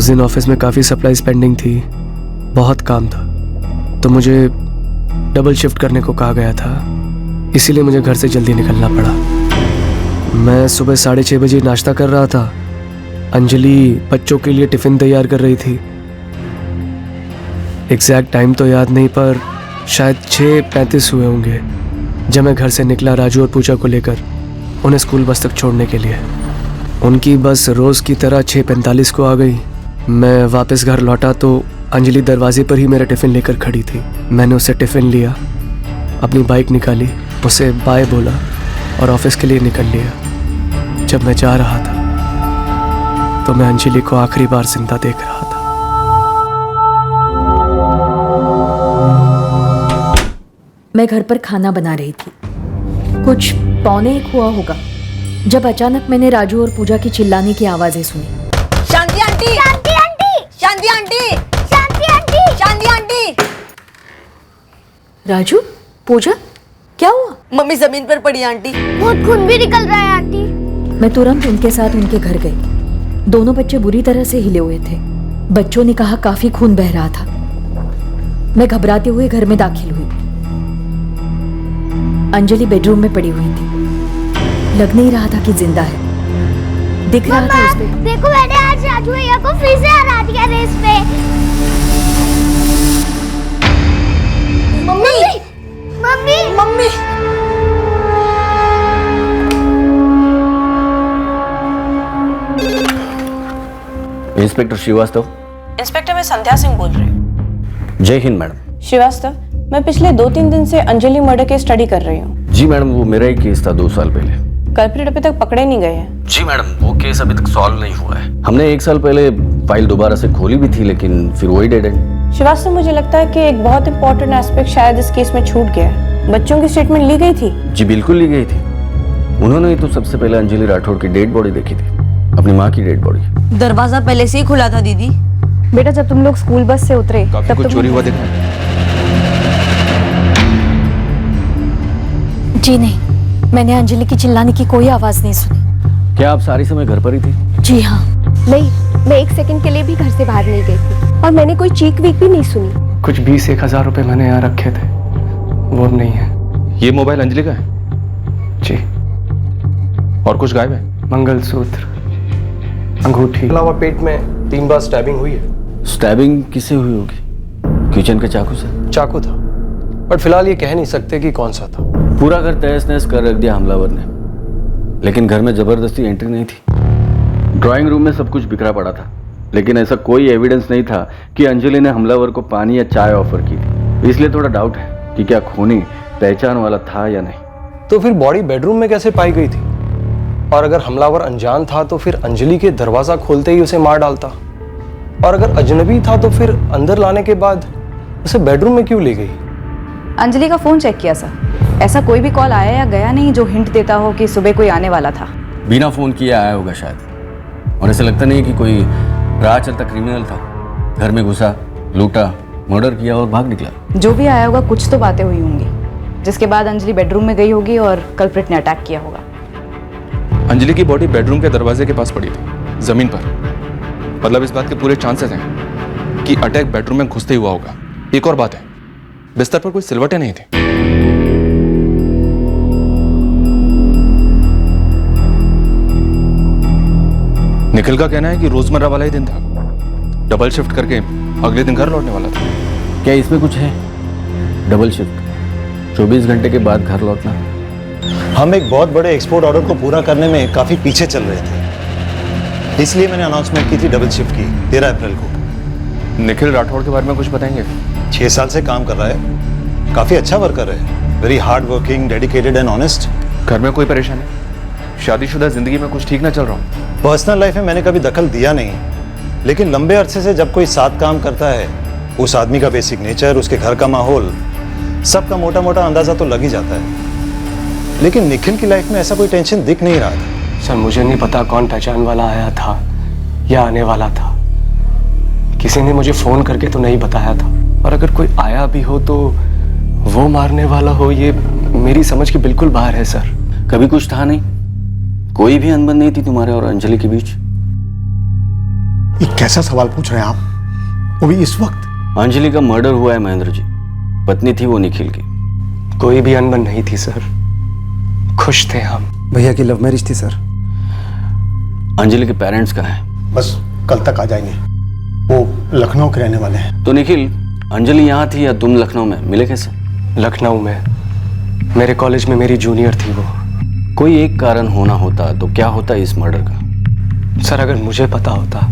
उस दिन ऑफिस में काफ़ी सप्लाईज पेंडिंग थी, बहुत काम था, तो मुझे डबल शिफ्ट करने को कहा गया था, इसीलिए मुझे घर से जल्दी निकलना पड़ा। मैं सुबह 6:30 बजे नाश्ता कर रहा था, अंजलि बच्चों के लिए टिफ़िन तैयार कर रही थी। एग्जैक्ट टाइम तो याद नहीं, पर शायद 6:35 हुए होंगे जब मैं घर से निकला राजू और पूजा को लेकर उन्हें स्कूल बस तक छोड़ने के लिए। उनकी बस रोज़ की तरह 6:45 को आ गई। मैं वापस घर लौटा तो अंजलि दरवाजे पर ही मेरा टिफ़िन लेकर खड़ी थी। मैंने उससे टिफ़िन लिया, अपनी बाइक निकाली, उसे बाय बोला और ऑफिस के लिए निकल लिया। जब मैं जा रहा था तो मैं अंजलि को आखिरी बार जिंदा देख रहा था। मैं घर पर खाना बना रही थी, कुछ 12:45 हुआ होगा जब अचानक मैंने राजू और पूजा की चिल्लाने की आवाजें सुनी। शांति आंटी, शांति आंटी, शांति आंटी, शांति आंटी, शांति आंटी। राजू, पूजा, क्या हुआ? मम्मी जमीन पर पड़ी आंटी। बहुत खून भी निकल रहा है आंटी। मैं तुरंत उनके साथ उनके घर गई। दोनों बच्चे बुरी तरह से हिले हुए थे। बच्चों ने कहा काफी खून बह रहा था। मैं घबराते हुए घर में दाखिल हुई। अंजलि बेडरूम में पड़ी हुई थी, लग नहीं रहा था कि जिंदा है। दिख रहा था उस पे। देखो मैंने आज राजू भैया को फिर से हरा दिया रेस पे। Mummy, mummy, mummy. Inspector Shrivastava. Inspector, मैं संध्या सिंह बोल रही हूँ। जय हिंद मैडम। श्रीवास्तव, मैं पिछले 2-3 दिन से अंजलि मर्डर की स्टडी कर रही हूँ। जी मैडम, वो मेरा ही केस था 2 साल पहले। कल्प्रिट अभी तक पकड़े नहीं गए हैं। जी मैडम, वो केस अभी तक सॉल्व नहीं हुआ है। हमने 1 साल पहले फाइल दोबारा से खोली भी थी, लेकिन फिर वही डेड एंड। श्रीवास्तव, मुझे लगता है कि एक बहुत इंपॉर्टेंट एस्पेक्ट शायद इस केस में छूट गया है। बच्चों की स्टेटमेंट ली गई थी? जी बिल्कुल ली गई थी। उन्होंने ही तो सबसे पहले अंजलि राठौड़ की डेड बॉडी देखी थी, अपनी माँ की डेड बॉडी। दरवाजा पहले से ही खुला था दीदी। बेटा, जब तुम लोग स्कूल बस से उतरे तब कुछ चोरी हुआ देखा? जी नहीं, मैंने अंजलि की चिल्लाने की कोई आवाज नहीं सुनी। क्या आप सारी समय घर पर ही थी? जी हाँ। नहीं, मैं 1 सेकंड के लिए भी घर से बाहर नहीं गई थी और मैंने कोई चीख वीख भी नहीं सुनी। कुछ 20-1 हज़ार रुपये मैंने यहाँ रखे थे, वो नहीं है। ये मोबाइल अंजलि का है? जी। और कुछ गायब है? मंगलसूत्र, अंगूठी। अलावा पेट में 3 बार स्टैबिंग हुई है। स्टैबिंग किससे हुई होगी? किचन के चाकू से? चाकू था, बट फिलहाल ये कह नहीं सकते कि कौन सा था। पूरा घर तहस नहस कर रख दिया हमलावर ने, लेकिन घर में जबरदस्ती एंट्री नहीं थी। ड्राइंग रूम में सब कुछ बिखरा पड़ा था, लेकिन ऐसा कोई एविडेंस नहीं था कि अंजलि ने हमलावर को पानी या चाय ऑफर की थी। इसलिए थोड़ा डाउट है कि क्या खूनी पहचान वाला था या नहीं। तो फिर बॉडी बेडरूम में कैसे पाई गई थी? और अगर हमलावर अनजान था तो फिर अंजलि के दरवाजा खोलते ही उसे मार डालता, और अगर अजनबी था तो फिर अंदर लाने के बाद उसे बेडरूम में क्यों ले गई? अंजलि का फोन चेक किया सर, ऐसा कोई भी कॉल आया या गया नहीं जो हिंट देता हो कि सुबह कोई आने वाला था। बिना फोन किए आया होगा शायद, और ऐसा लगता नहीं कि कोई राह चलता क्रिमिनल था, घर में घुसा, लूटा, मर्डर किया और भाग निकला। जो भी आया होगा कुछ तो बातें हुई होंगी, जिसके बाद अंजलि बेडरूम में गई होगी और कल्प्रिट ने अटैक किया होगा। अंजलि की बॉडी बेडरूम के दरवाजे के पास पड़ी थी, जमीन पर। मतलब इस बात के पूरे चांसेस हैं कि अटैक बेडरूम में घुसते ही हुआ होगा। एक और बात है, बिस्तर पर कोई सिलवटें नहीं थी। निखिल का कहना है कि रोजमर्रा वाला ही दिन था, डबल शिफ्ट करके अगले दिन घर लौटने वाला था। क्या इसमें कुछ है? डबल शिफ्ट, 24 घंटे के बाद घर लौटना। हम एक बहुत बड़े एक्सपोर्ट ऑर्डर को पूरा करने में काफ़ी पीछे चल रहे थे, इसलिए मैंने अनाउंसमेंट की थी डबल शिफ्ट की 13 अप्रैल को। निखिल राठौड़ के बारे में कुछ बताएंगे? 6 साल से काम कर रहा है, काफ़ी अच्छा वर्कर है, very hard working, dedicated and honest. घर में कोई परेशानी? शादीशुदा जिंदगी में कुछ ठीक ना चल रहा हूँ? पर्सनल लाइफ में मैंने कभी दखल दिया नहीं, लेकिन लंबे अरसे से जब कोई साथ काम करता है, उस आदमी का बेसिक नेचर, उसके घर का माहौल, सबका मोटा मोटा अंदाजा तो लग ही जाता है। लेकिन निखिल की लाइफ में ऐसा कोई टेंशन दिख नहीं रहा था। सर, मुझे नहीं पता कौन पहचान वाला आया था या आने वाला था। किसी ने मुझे फोन करके तो नहीं बताया था, और अगर कोई आया भी हो तो वो मारने वाला हो, ये मेरी समझ के बिल्कुल बाहर है सर। कभी कुछ था नहीं? कोई भी अनबन नहीं थी तुम्हारे और अंजलि के बीच? ये कैसा सवाल पूछ रहे हैं आप, वो भी इस वक्त? अंजलि का मर्डर हुआ है महेंद्र जी। पत्नी थी वो निखिल की। कोई भी अनबन नहीं थी सर, खुश थे हम। भैया की लव मैरिज थी सर। अंजलि के पेरेंट्स कहाँ हैं? बस कल तक आ जाएंगे, वो लखनऊ के रहने वाले हैं। तो निखिल, अंजलि यहाँ थी या तुम लखनऊ में? मिले कैसे? लखनऊ में, मेरे कॉलेज में मेरी जूनियर थी वो। कोई एक कारण होना होता तो क्या होता इस मर्डर का? सर अगर मुझे पता होता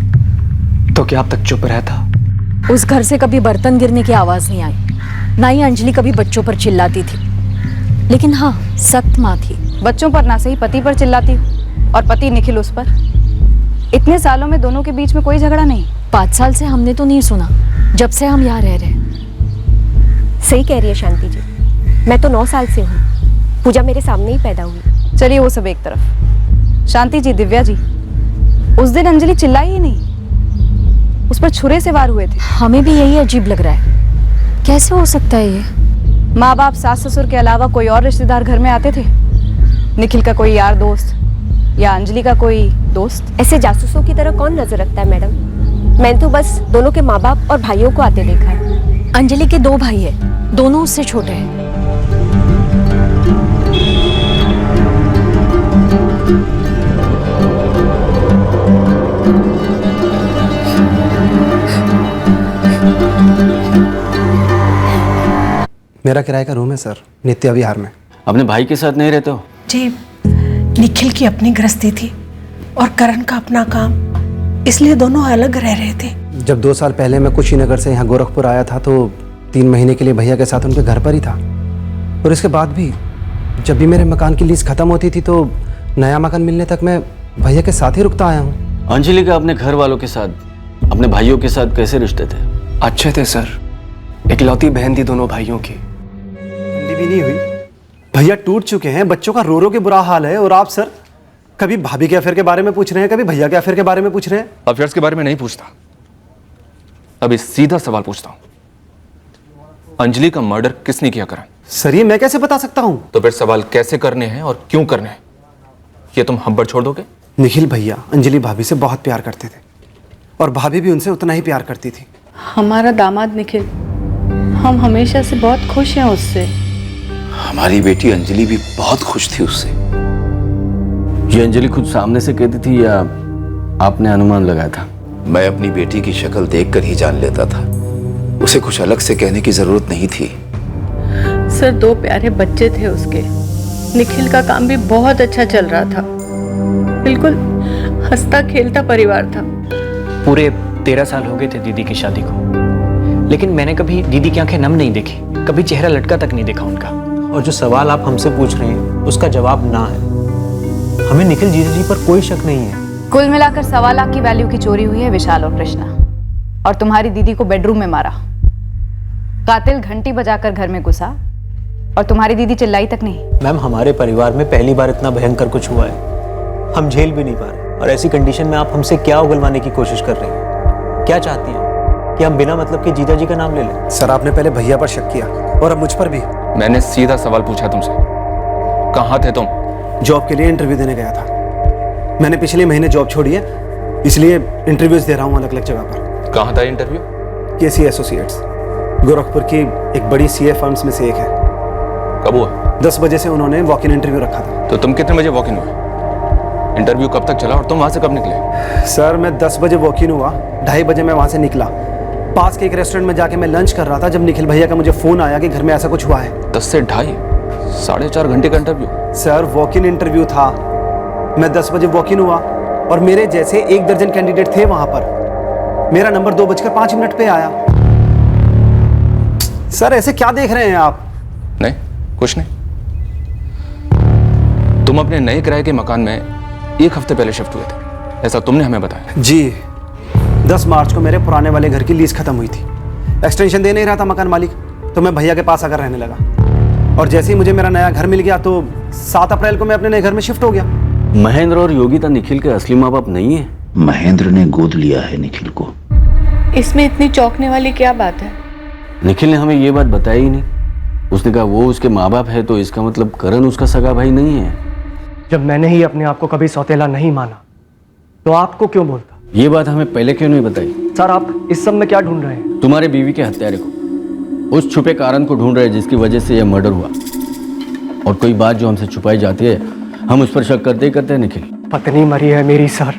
तो क्या अब तक चुप रहता? उस घर से कभी बर्तन गिरने की आवाज नहीं आई, ना ही अंजलि कभी बच्चों पर चिल्लाती थी। लेकिन हाँ, सख्त माँ थी। बच्चों पर ना सही पति पर चिल्लाती हूँ, और पति निखिल उस पर। इतने सालों में दोनों के बीच में कोई झगड़ा नहीं। 5 साल से हमने तो नहीं सुना, जब से हम यहाँ रह रहे हैं। सही कह रही है शांति जी, मैं तो 9 साल से हूँ। पूजा मेरे सामने ही पैदा हुई। चलिए वो सब एक तरफ। शांति जी, दिव्या जी, उस दिन अंजलि चिल्लाई ही नहीं, उस पर छुरे से वार हुए थे। हमें भी यही अजीब लग रहा है, कैसे हो सकता है ये? माँ बाप सास ससुर के अलावा कोई और रिश्तेदार घर में आते थे? निखिल का कोई यार दोस्त या अंजलि का कोई दोस्त? ऐसे जासूसों की तरह कौन नजर रखता है मैडम? मैंने तो बस दोनों के माँ बाप और भाइयों को आते देखा है। अंजलि के 2 भाई है, दोनों उससे छोटे हैं। मेरा किराए का रूम है सर, नित्या विहार में। अपने भाई के साथ नहीं रहते हो? जी, निखिल की अपनी गृहस्थी थी और करण का अपना काम, इसलिए दोनों अलग रह रहे थे। जब 2 साल पहले मैं कुशीनगर से यहाँ गोरखपुर आया था तो 3 महीने के लिए भैया के साथ उनके घर पर ही था। और इसके बाद भी जब भी मेरे मकान की लीज खत्म होती थी तो नया मकान मिलने तक मैं भैया के साथ ही रुकता आया हूँ। अंजलि का अपने घर वालों के साथ, अपने भाइयों के साथ कैसे रिश्ते थे? अच्छे थे सर, इकलौती बहन थी दोनों भाइयों की। भी नहीं हुई, भैया टूट चुके हैं, बच्चों का रो रो के बुरा हाल है, और आप सर कभी भाभी के अफेयर के बारे में पूछ रहे हैं, कभी भैया के अफेयर के बारे में पूछ रहे हैं। अफेयर्स के बारे में नहीं पूछता, अभी सीधा सवाल पूछता हूं, अंजलि का मर्डर किसने किया करण? सर ये मैं कैसे बता सकता हूं? तो फिर सवाल कैसे करने हैं और क्यों करने हैं, ये तुम हम पर छोड़ दोगे? निखिल भैया अंजलि भाभी से बहुत प्यार करते थे और भाभी भी उनसे उतना ही प्यार करती थी। हमारा दामाद निखिल, हम हमेशा से बहुत खुश हैं उससे। हमारी बेटी अंजलि भी बहुत खुश थी उससे। ये अंजलि खुद सामने से कहती थी या आपने अनुमान लगाया था? मैं अपनी बेटी की शक्ल देखकर ही जान लेता था, उसे कुछ अलग से कहने की जरूरत नहीं थी। सर 2 प्यारे बच्चे थे उसके, निखिल का काम भी बहुत अच्छा चल रहा था, बिल्कुल हंसता खेलता परिवार था। पूरे 13 साल हो गए थे दीदी की शादी को, लेकिन मैंने कभी दीदी की आंखें नम नहीं देखी, कभी चेहरा लटका तक नहीं देखा उनका। और जो सवाल आप हमसे पूछ रहे हैं उसका जवाब ना है। हमें निखिल जीजा जी पर कोई शक नहीं है। कुल मिलाकर 1.25 लाख की वैल्यू की चोरी हुई है विशाल और कृष्णा, और तुम्हारी दीदी को बेडरूम में मारा। कातिल घंटी बजाकर घर में घुसा और तुम्हारी दीदी चिल्लाई तक नहीं। मैम हमारे परिवार में पहली बार इतना भयंकर कुछ हुआ है, हम झेल भी नहीं पा रहे, और ऐसी कंडीशन में आप हमसे क्या उगलवाने की कोशिश कर रहे हैं? क्या चाहती हैं कि हम बिना मतलब के जीजा जी का नाम ले लें? सर आपने पहले भैया पर शक किया और अब मुझ पर भी। मैंने सीधा सवाल पूछा तुमसे, कहाँ थे तुम? जॉब के लिए इंटरव्यू देने गया था। मैंने पिछले महीने जॉब छोड़ी है, इसलिए इंटरव्यूज दे रहा हूँ अलग अलग जगह पर। कहाँ था इंटरव्यू? केसी एसोसिएट्स, गोरखपुर की एक बड़ी सीए फर्म्स में से एक है। कब हुआ? 10 बजे से उन्होंने वॉक इन इंटरव्यू रखा था। तो तुम कितने बजे वॉक इन हुए? इंटरव्यू कब तक चला और तुम वहां से कब निकले? सर मैं 10 बजे वॉक इन हुआ, 2:30 बजे मैं वहां से निकला। पास के एक रेस्टोरेंट में जाके मैं लंच कर रहा था जब निखिल भैया का मुझे फोन आया कि घर में ऐसा कुछ हुआ है। 10 से 2:30, 4.5 घंटे का interview? Sir walk in interview था, मैं 10 बजे वॉक इन हुआ और मेरे जैसे 1 दर्जन कैंडिडेट थे वहां पर। मेरा नंबर 2:05 पे आया। सर ऐसे क्या देख रहे हैं आप? नहीं कुछ नहीं। तुम अपने नए किराए के मकान में 1 हफ्ते पहले शिफ्ट हुए थे, ऐसा तुमने हमें बताया। जी 10 मार्च को मेरे पुराने वाले घर की लीज खत्म हुई थी। एक्सटेंशन दे नहीं रहा था मकान मालिक, तो मैं भैया के पास आकर रहने लगा। और जैसे ही मुझे मेरा नया घर मिल गया तो 7 अप्रैल को मैं अपने नए घर में शिफ्ट हो गया। महेंद्र और योगिता निखिल के असली माँ बाप नहीं है? महेंद्र ने गोद लिया है निखिल को। इसमें इतनी चौंकने वाली क्या बात है? निखिल ने हमें ये बात बताई ही नहीं। उसने कहा वो उसके माँ बाप है तो इसका मतलब करण उसका सगा भाई नहीं है। जब मैंने ही अपने आप को कभी सौतेला नहीं माना तो आपको क्यों बोलता? ये बात हमें पहले क्यों नहीं बताई? सर आप इस सब में क्या ढूंढ रहे हैं? तुम्हारे बीवी के हत्यारे को, उस छुपे कारण को ढूंढ रहे हैं जिसकी वजह से यह मर्डर हुआ। और कोई बात जो हमसे छुपाई जाती है हम उस पर शक करते ही करते हैं निखिल। पत्नी मरी है मेरी सर,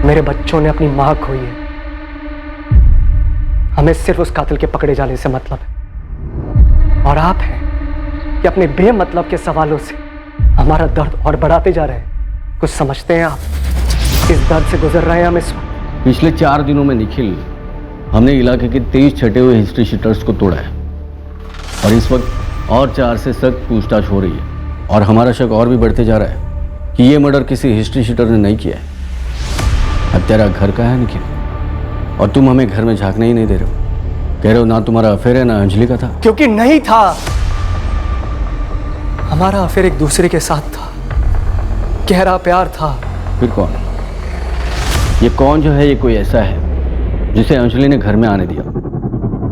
मेरे बच्चों ने अपनी मां खोई है। हमें सिर्फ उस कातिल के पकड़े जाने से मतलब है, और आप हैं कि अपने बेमतलब के सवालों से हमारा दर्द और बढ़ाते जा रहे हैं। कुछ समझते हैं आप? इस दर्द से गुजर रहे हैं हम इस वक्त। पिछले 4 दिनों में निखिल हमने इलाके के 23 छटे हुए हिस्ट्री शीटर्स को तोड़ा है, और इस वक्त और 4 से सख्त पूछताछ हो रही है। और हमारा शक और भी बढ़ते जा रहा है कि यह मर्डर किसी हिस्ट्री शीटर ने नहीं किया है। हत्यारा घर का है निखिल, और तुम हमें घर में झांकने ही नहीं दे रहे हो। कह रहे हो ना तुम्हारा अफेयर है ना अंजलि का था। क्योंकि नहीं था। हमारा अफेयर एक दूसरे के साथ था, गहरा प्यार था। फिर कौन? ये कौन जो है, ये कोई ऐसा है जिसे अंजलि ने घर में आने दिया,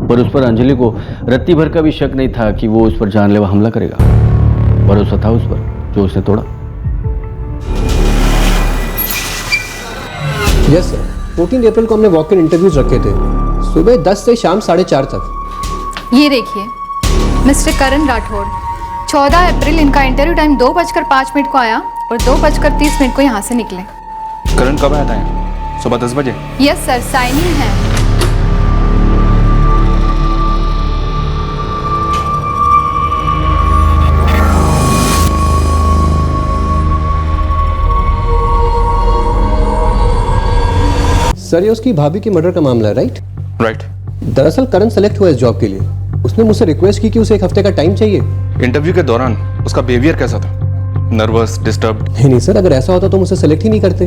पर उस पर अंजलि को रत्ती भर का भी शक नहीं था कि वो उस पर जानलेवा हमला करेगा। भरोसा था उस पर जो उसने तोड़ा। यस सर, 14 अप्रैल को हमने वॉक इन इंटरव्यूज रखे थे, सुबह 10 से शाम 4:30 तक। ये देखिए मिस्टर करण राठौड़, 14 अप्रैल इनका इंटरव्यू टाइम 2:05 को आया और 2:30 को यहाँ से निकले। करण कब आया था यहाँ? सुबह 10 बजे? यस सर, साइनिंग है। सर ये उसकी भाभी के मर्डर का मामला है, राइट? राइट। दरअसल करण सेलेक्ट हुआ इस जॉब के लिए। उसने मुझसे रिक्वेस्ट की कि उसे 1 हफ्ते का टाइम चाहिए। इंटरव्यू के दौरान उसका बिहेवियर कैसा था? Nervous, disturbed? नहीं सर, अगर ऐसा होता तो मुझसे सेलेक्ट ही नहीं करते।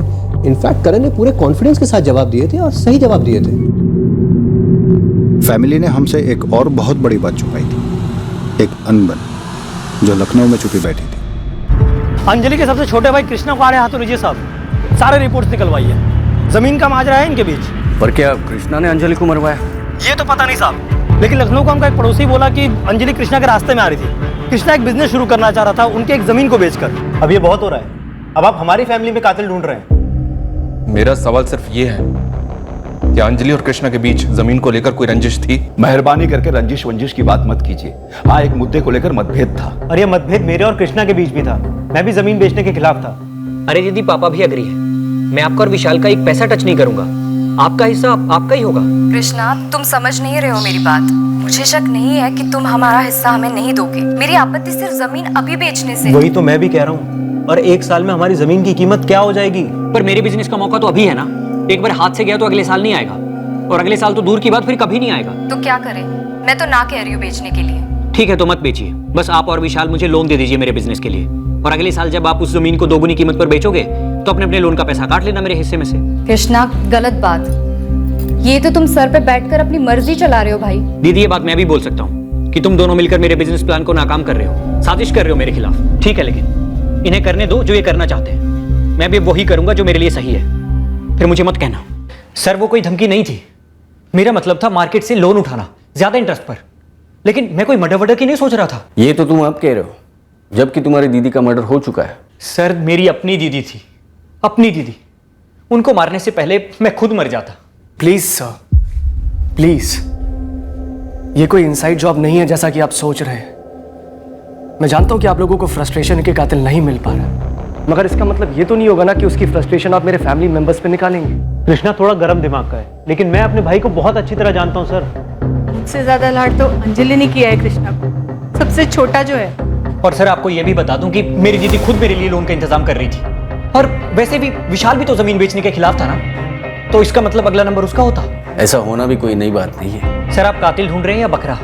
इनफैक्ट करण ने पूरे कॉन्फिडेंस के साथ जवाब दिए थे और सही जवाब दिए थे। फैमिली ने हमसे एक और बहुत बड़ी बात छुपाई थी, एक अनबन जो लखनऊ में छुपी बैठी थी। अंजलि के सबसे छोटे भाई कृष्णा को आ रहे हाथों लीजिए साहब, सारे रिपोर्ट्स निकलवाई है। जमीन का माजरा है इनके बीच। पर क्या कृष्णा ने अंजलि को मरवाया? ये तो पता नहीं साहब, लेकिन लखनऊ का हमका एक पड़ोसी बोला कि अंजलि कृष्णा के रास्ते में आ रही थी। कृष्णा एक बिजनेस शुरू करना चाह रहा था उनके एक जमीन को बेचकर। अब ये बहुत हो रहा है। अब आप हमारी फैमिली में कातिल ढूंढ रहे हैं। मेरा सवाल सिर्फ ये है कि अंजलि और कृष्णा के बीच जमीन को लेकर कोई रंजिश थी? मेहरबानी करके रंजिश वंजिश की बात मत कीजिए। हाँ, एक मुद्दे को लेकर मतभेद था। और ये मतभेद मेरे और कृष्णा के बीच भी था। मैं भी जमीन बेचने के खिलाफ था। अरे दीदी, पापा भी अग्री है। मैं आपका और विशाल का 1 पैसा टच नहीं करूंगा। आपका हिस्सा आपका ही होगा। कृष्णा, तुम समझ नहीं रहे हो मेरी बात। मुझे शक नहीं है कि तुम हमारा हिस्सा हमें नहीं दोगे। मेरी आपत्ति सिर्फ जमीन अभी बेचने से। वही तो मैं भी कह रहा हूँ। और 1 साल में हमारी जमीन की कीमत क्या हो जाएगी? पर मेरे बिजनेस का मौका तो अभी है ना। एक बार हाथ से गया तो अगले साल नहीं आएगा, और अगले साल तो दूर की बात, फिर कभी नहीं आएगा। तो क्या करें? मैं तो ना कह रही हूँ बेचने के लिए। ठीक है तो मत बेचिए। बस आप और विशाल मुझे लोन दे दीजिए मेरे बिजनेस के लिए, और अगले साल जब आप उस जमीन को 2 गुनी कीमत पर बेचोगे तो अपने अपने लोन का पैसा काट लेना मेरे हिस्से में से। कृष्णा, गलत बात। ये तो तुम सर पे बैठकर अपनी मर्जी चला रहे हो भाई। दीदी ये बात मैं भी बोल सकता हूँ कि तुम दोनों मिलकर मेरे बिजनेस प्लान को नाकाम कर रहे हो, साजिश कर रहे हो मेरे खिलाफ। ठीक है, लेकिन इन्हें करने दो जो ये करना चाहते हैं। मैं भी वही करूंगा जो मेरे लिए सही है। फिर मुझे मत कहना। सर वो कोई धमकी नहीं थी। मेरा मतलब था मार्केट से लोन उठाना ज्यादा इंटरेस्ट पर। लेकिन मैं कोई मर्डर वर्डर की नहीं सोच रहा था। ये तो तुम अब कह रहे हो, जबकि तुम्हारी दीदी का मर्डर हो चुका है। सर मेरी अपनी दीदी थी, अपनी दीदी। उनको मारने से पहले मैं खुद मर जाता। Please sir, please. ये कोई इनसाइड जॉब नहीं है जैसा कि आप सोच रहे हैं। मैं जानता हूं कि आप लोगों को फ्रस्ट्रेशन के कातिल नहीं मिल पा रहा, मगर इसका मतलब ये तो नहीं होगा ना कि उसकी फ्रस्ट्रेशन आप मेरे फैमिली मेंबर्स पे निकालेंगे। कृष्णा थोड़ा गर्म दिमाग का है, लेकिन मैं अपने भाई को बहुत अच्छी तरह जानता हूं सर। मुझसे ज्यादा लाड तो अंजलि ने किया है कृष्णा को, सबसे छोटा जो है। और सर आपको यह भी बता दूं कि मेरी दीदी खुद मेरे लिए लोन का इंतजाम कर रही थी। और वैसे भी विशाल भी तो जमीन बेचने के खिलाफ था ना, तो इसका मतलब अगला नंबर उसका होता। ऐसा होना भी कोई नई बात नहीं है। सर आप कातिल ढूंढ रहे हैं या बकरा?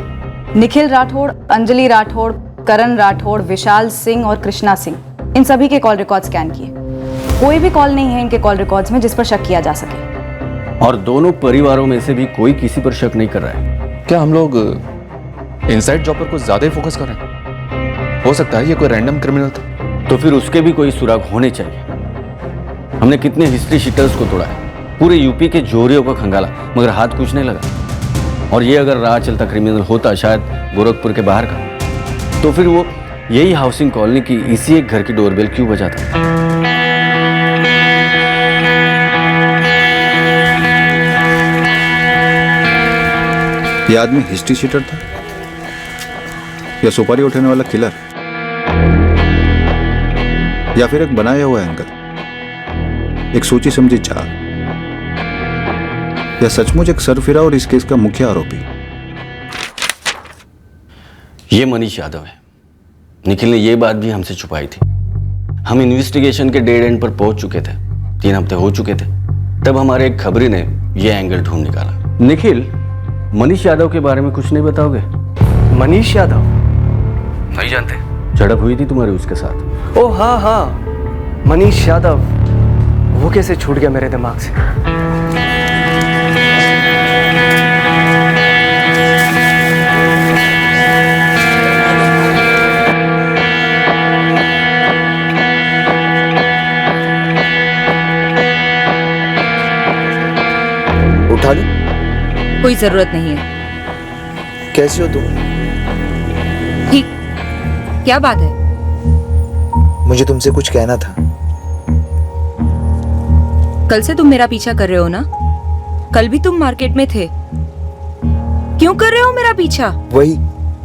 निखिल राठौड़, अंजलि राठौड़, करण राठौड़, विशाल सिंह और कृष्णा सिंह, इन सभी के कॉल रिकॉर्ड स्कैन किए। कोई भी कॉल नहीं है इनके कॉल रिकॉर्ड्स में जिस पर शक किया जा सके। और दोनों परिवारों में से भी कोई किसी पर शक नहीं कर रहा है। क्या हम लोग इनसाइड जॉब पर कुछ ज्यादा ही फोकस कर रहे हैं? हो सकता है ये कोई रैंडम क्रिमिनल था। तो फिर उसके भी कोई सुराग होने चाहिए। हमने कितने हिस्ट्री शीटर्स को तोड़ा है, पूरे यूपी के जोरियों को खंगाला, मगर हाथ कुछ नहीं लगा। और ये अगर राह चलता क्रिमिनल होता शायद गोरखपुर के बाहर का, तो फिर वो यही हाउसिंग कॉलोनी की इसी एक घर की डोरबेल क्यों बजाता? ये आदमी हिस्ट्री शीटर था या सुपारी उठाने वाला किलर, या फिर एक बनाया हुआ एंगल, एक सोची समझी चाल, या सचमुच एक सरफिरा और इस केस का मुख्य आरोपी। ये मनीष यादव है। निखिल ने ये बात भी हमसे छुपाई थी। हम इन्वेस्टिगेशन के डेड एंड पर पहुंच चुके थे, 3 हफ्ते हो चुके थे। तब हमारे एक खबरी ने ये एंगल ढूंढ निकाला। निखिल, मनीष यादव के बारे में कुछ नहीं बताओगे? मनीष यादव? नहीं जानते? झड़प हुई थी तुम्हारी उसके साथ? ओ हाँ हाँ, मनीष यादव, वो कैसे छूट गया मेरे दिमाग से। उठा ली? कोई जरूरत नहीं है। कैसी हो तुम? ठीक। क्या बात है? मुझे तुमसे कुछ कहना था। कल से तुम मेरा पीछा कर रहे हो ना? कल भी तुम मार्केट में थे। क्यों कर रहे हो मेरा पीछा? वही,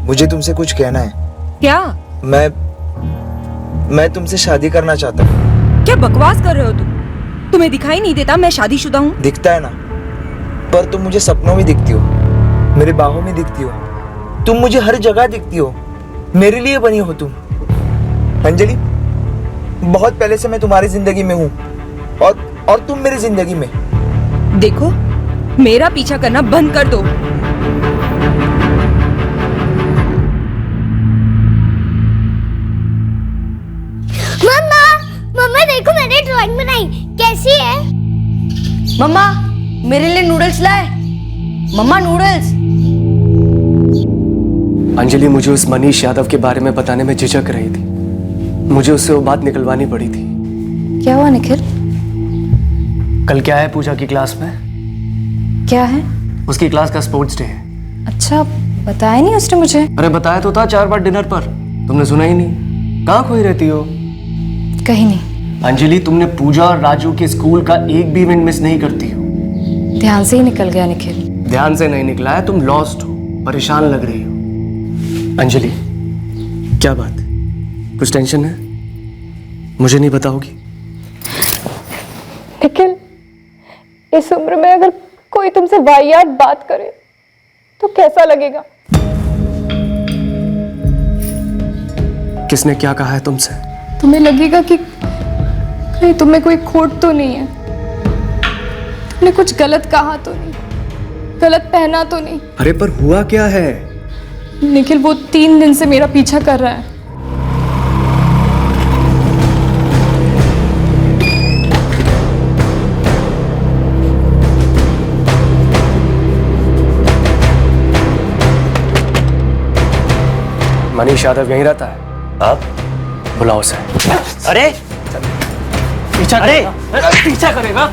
मुझे तुमसे कुछ कहना है। क्या? मैं तुमसे शादी करना चाहता हूँ। क्या बकवास कर रहे हो तुम? तुम्हें दिखाई नहीं देता मैं शादीशुदा हूँ? दिखता है ना, पर तुम मुझे सपनों में दिखती हो, मेरे बाहों में दिखती हो, तुम मुझे हर जगह दिखती हो। मेरे लिए बनी हो तुम। अंजलि, बहुत पहले से मैं तुम्हारी जिंदगी में हूँ और तुम मेरी जिंदगी में। देखो, मेरा पीछा करना बंद कर दो। मम्मा देखो मैंने ड्राइंग बनाई, कैसी है? मम्मा मेरे लिए नूडल्स लाए। मम्मा नूडल्स। अंजलि मुझे उस मनीष यादव के बारे में बताने में झिझक रही थी। मुझे उससे वो बात निकलवानी पड़ी थी। क्या हुआ निखिल? कल क्या है पूजा की क्लास में? क्या है? उसकी क्लास का स्पोर्ट्स डे है। अच्छा, बताया नहीं उसने मुझे। अरे बताया तो था 4 बार डिनर पर, तुमने सुना ही नहीं। कहाँ खोई रहती हो? कहीं नहीं। अंजलि, तुमने पूजा और राजू के स्कूल का एक भी इवेंट मिस नहीं करती हो। ध्यान से ही निकल गया निखिल। ध्यान से नहीं निकला है, तुम लॉस्ट हो, परेशान लग रही हो। अंजलि, क्या बात? कुछ टेंशन है? मुझे नहीं बताओगी? निखिल, इस उम्र में अगर कोई तुमसे वाहियात बात करे तो कैसा लगेगा? किसने क्या कहा है तुमसे? तुम्हें लगेगा कि कहीं तुम्हें कोई खोट तो नहीं है, तुमने कुछ गलत कहा तो नहीं, गलत पहना तो नहीं। अरे पर हुआ क्या है? निखिल, वो 3 दिन से मेरा पीछा कर रहा है। मनीष यादव यहीं रहता है? आप बुलाओ उसे। अरे पीछा करेगा?